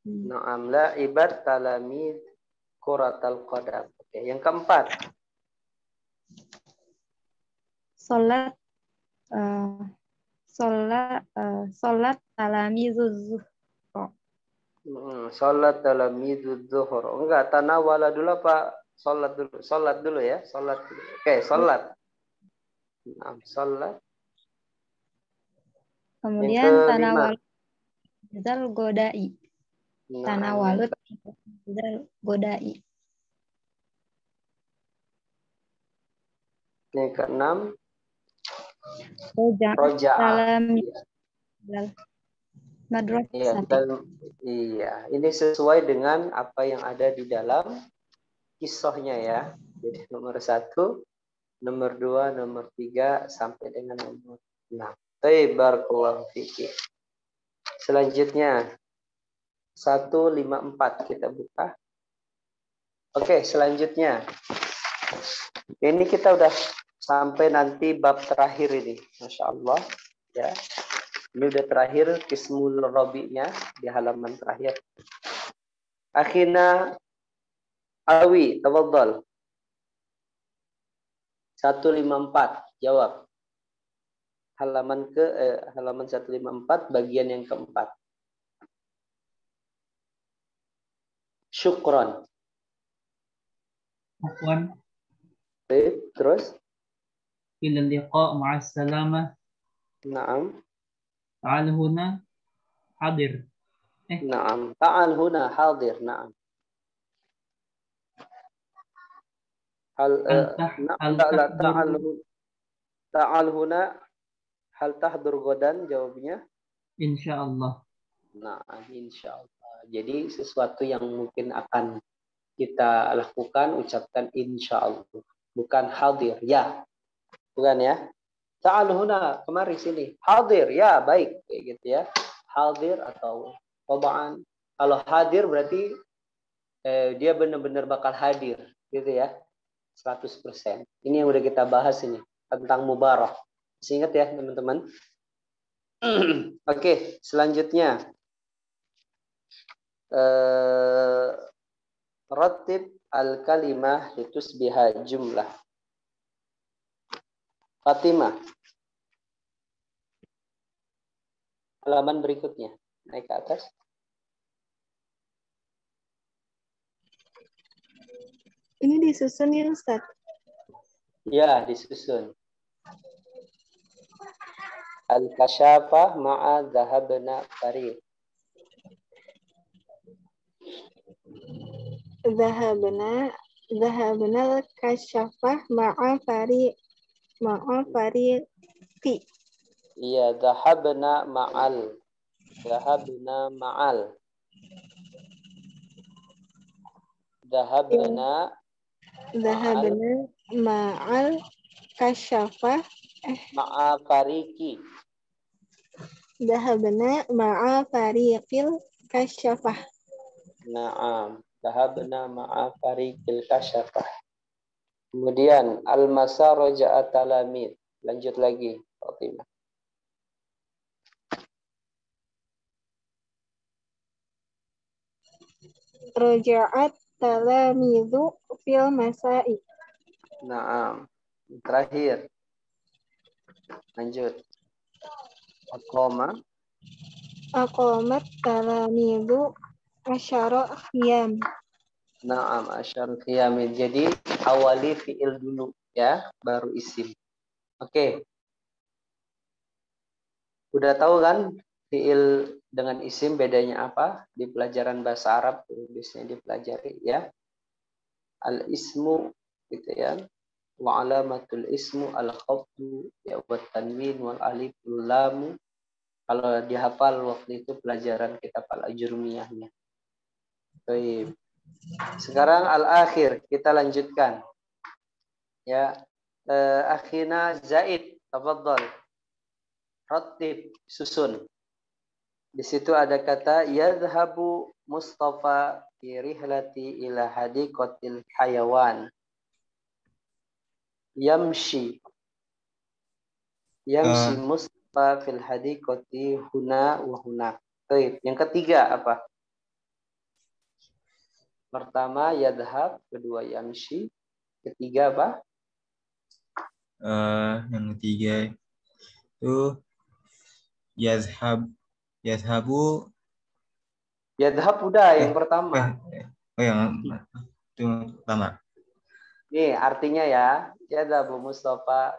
Na'am, la'ibat talamid kuratal qadam. Oke, yang keempat.
Salat talamizuz zuhra.
Salat talamizuz zuhra. Enggak, tanawala dulu Pak. Salat dulu ya. Salat dulu. Oke, salat. Nah, salat.
Kemudian tanawal zal godai.
Nah,
Tanawalut zal godai.
Yang keenam,
Roja'ah. Madrasah.
Iya, ini sesuai dengan apa yang ada di dalam kisahnya ya. Jadi nomor 1, nomor 2, nomor 3 sampai dengan nomor 6. Barakallahu fiik. Selanjutnya 154 kita buka. Oke, selanjutnya. Ini kita udah sampai nanti bab terakhir ini. Masya Allah. Ya. Ini udah terakhir Qismul Rabi'nya di halaman terakhir. Akhina Awi, tafadhal. 154, jawab. Halaman 154 bagian yang keempat. Syukron.
Afwan.
Terus?
Ilal liqa ma'as salamah.
Naam.
Ta'al huna hadir.
Naam. Ta'al huna hadir. Naam. Ta'al huna hal tahdur godan, jawabnya
insyaallah.
Nah, insyaallah. Jadi sesuatu yang mungkin akan kita lakukan, ucapkan insyaallah, bukan hadir ya, bukan ya. Ta'al huna, kemari sini, hadir ya, baik kayak gitu ya, hadir atau tabaan. Kalau hadir berarti dia benar-benar bakal hadir gitu ya, 100%. Ini yang udah kita bahas ini tentang mubarak. Masih ingat ya teman-teman? Oke, selanjutnya ratib al-kalimah litusbiha jumlah. Fatimah, halaman berikutnya, naik ke atas.
Ini disusun ya Ustaz?
Ya, disusun. Al-kasyafah ma'a dhahabna farid.
Dhahabna al-kasyafah ma'a fariqi.
Iya, dhahabna ma'al. Dahabna
Zahabna ma'al kasyafah.
ma'a fariki.
Zahabna ma'a fariqil kasyafah.
Naam. Dahabna ma'a farikil kasyafah. Kemudian al-masa roja'at talamid. Lanjut lagi, Fatimah.
Roja'at talamidu fil masai.
Naam. Terakhir. Lanjut. Aqoma.
Aqamat talamidu asyara khiyam.
Naam. Asyar qiyamin. Jadi awali fi'il dulu ya, baru isim. Oke. Udah tahu kan fi'il dengan isim bedanya apa? Di pelajaran bahasa Arab biasanya dipelajari ya. Al-ismu gitu ya. Wa alamatul ismu al-khafdu ya wa tanwin wal alif lam. Kalau dihafal waktu itu pelajaran kitab al-ajrumiyahnya. Baik. Sekarang al-akhir kita lanjutkan. Ya. Akhina Zaid, tafadhal. Rattib, susun. Di situ ada kata yadhhabu Mustafa fi rihlati ila hadiqatil hayawan. Yamshi Mustafa fil hadiqati huna wa huna. Baik, yang ketiga apa? Pertama yadhhab, kedua yamshi, ketiga apa?
Yang ketiga itu yazhabu.
Yadhhab udah yang pertama.
Yang itu pertama.
Nih artinya ya, yadhabu Mustafa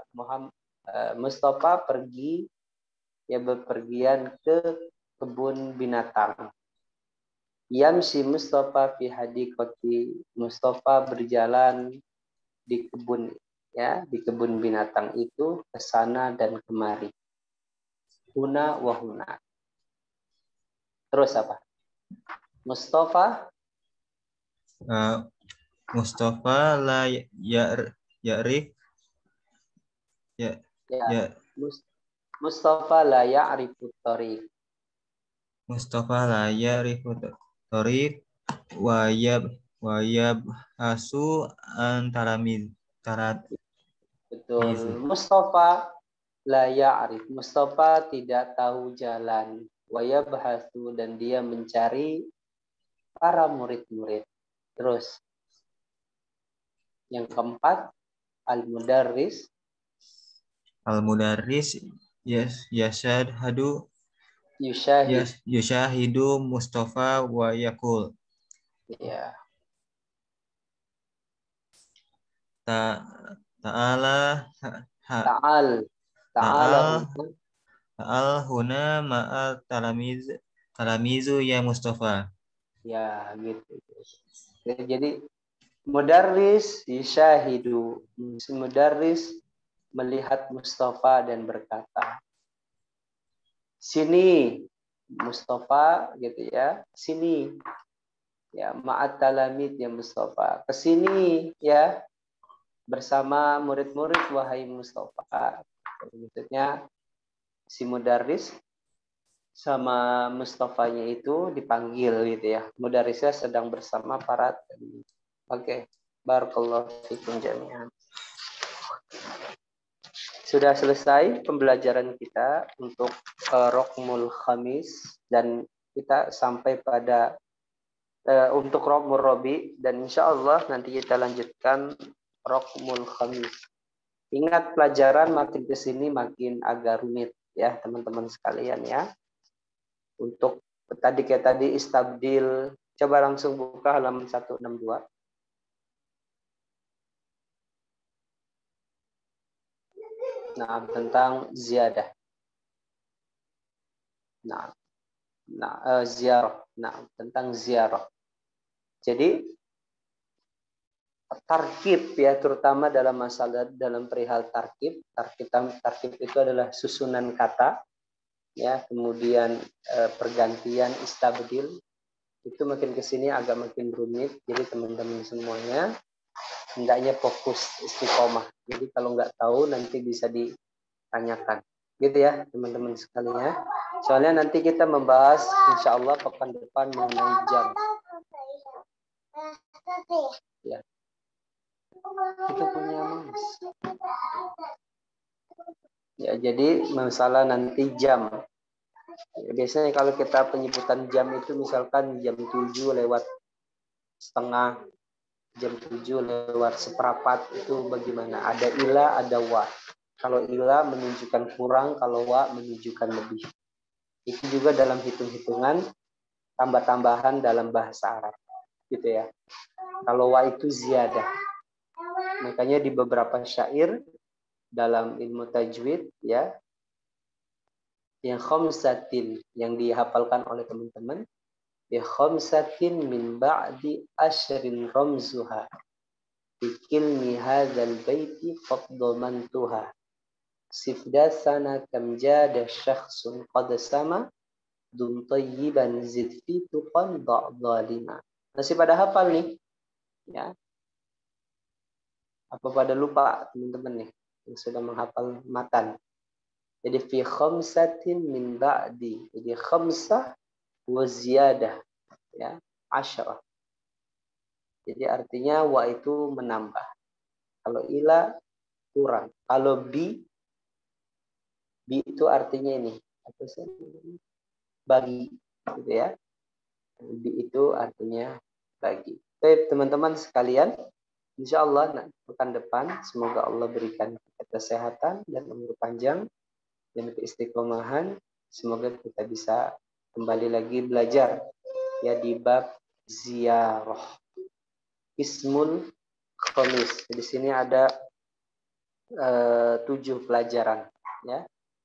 Mustafa pergi ya bepergian ke kebun binatang. Yamsi Mustafa fi hadiqati, Mustafa berjalan di kebun ya, di kebun binatang itu ke sana dan kemari. Huna wa huna. Terus apa? Mustafa
Mustafa la ya'rif
Mustafa la ya'rifu thariq.
Mustafa la ya'rifu thariq wa yabhasu an
Betul. Mustafa la ya'rif. Mustafa tidak tahu jalan. Wa yabhasu, dan dia mencari para murid-murid. Terus yang keempat al-mudarris
yushahidu Mustafa wa yaqul.
Ya.
Ta'al huna ma'a talamizu ya Mustafa.
Ya, gitu. Jadi mudarris yushahidu, mudarris melihat Mustafa dan berkata, sini Mustafa gitu ya, sini ya, ma'at talamid ya Mustafa, kesini ya bersama murid-murid wahai Mustafa. Maksudnya si mudarris sama Mustafanya itu dipanggil gitu ya. Mudarrisnya sedang bersama para talamid. Oke, barakallahu fikum jami'an. Sudah selesai pembelajaran kita untuk Rokmul Khamis, dan kita sampai pada untuk Rokmul Robi, dan insya Allah nanti kita lanjutkan Rokmul Khamis. Ingat, pelajaran makin ke sini makin agak rumit ya teman-teman sekalian ya. Untuk kayak tadi istabdil, coba langsung buka halaman 162. Nah, tentang ziyadah. Ziarah. Nah, tentang ziarah. Jadi tarkib ya, terutama dalam masalah dalam perihal tarkib itu adalah susunan kata ya, kemudian pergantian istabdil itu makin kesini agak makin rumit. Jadi teman-teman semuanya hendaknya fokus istiqomah. Jadi kalau nggak tahu nanti bisa ditanyakan. Gitu ya teman-teman sekalian. Soalnya nanti kita membahas insya Allah pekan depan mengenai jam. Ya. Itu punya Mas. Ya, jadi masalah nanti jam. Ya, biasanya kalau kita penyebutan jam itu misalkan jam 7 lewat setengah, jam 7 lewat seperempat, itu bagaimana? Ada ila, ada wa. Kalau ila menunjukkan kurang, kalau wa menunjukkan lebih. Itu juga dalam hitung-hitungan tambah-tambahan dalam bahasa Arab. Gitu ya. Kalau wa itu ziyadah. Makanya di beberapa syair dalam ilmu tajwid ya, yang khamsatin yang dihafalkan oleh teman-teman, ya khamsatin min ba'di asyrin ramzuha bikilmi hadzal baiti faddamantuha sifdasana kam jada syakhsun qad sama dum tayyiban zid fi tuqan ba'dhalima. Masih pada hafal nih ya? Apa pada lupa teman-teman nih yang sudah menghafal matan? Jadi fi khamsatin min ba'di. Jadi khamsah wa ziyadah ya, 10. Jadi artinya wa itu menambah. Kalau ila kurang. Kalau bi itu artinya ini apa sih? Bagi gitu ya. Bi itu artinya bagi. Baik teman-teman sekalian, insya Allah pekan depan semoga Allah berikan kita kesehatan dan umur panjang dan keistiqomahan. Semoga kita bisa kembali lagi belajar ya di bab ziarah. Ismul khamis. Di sini ada 7 pelajaran ya.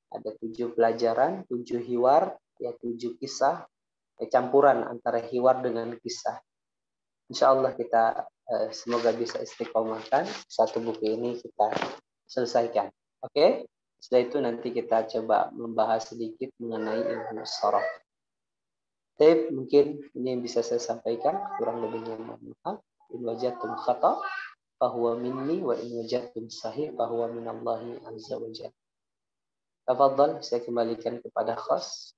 Ada 7 pelajaran, 7 hiwar, ya 7 kisah, campuran antara hiwar dengan kisah. Insya Allah kita semoga bisa istiqomahkan satu buku ini kita selesaikan. Oke? Setelah itu nanti kita coba membahas sedikit mengenai ilmu sorof. Tapi mungkin ini yang bisa saya sampaikan, kurang lebihnya mohon maaf. In wajadtum khata fahuwa minni wa in wajadtum sahih fahuwa minallahi azza wa jalla. Tafadhal, saya kembalikan kepada khas.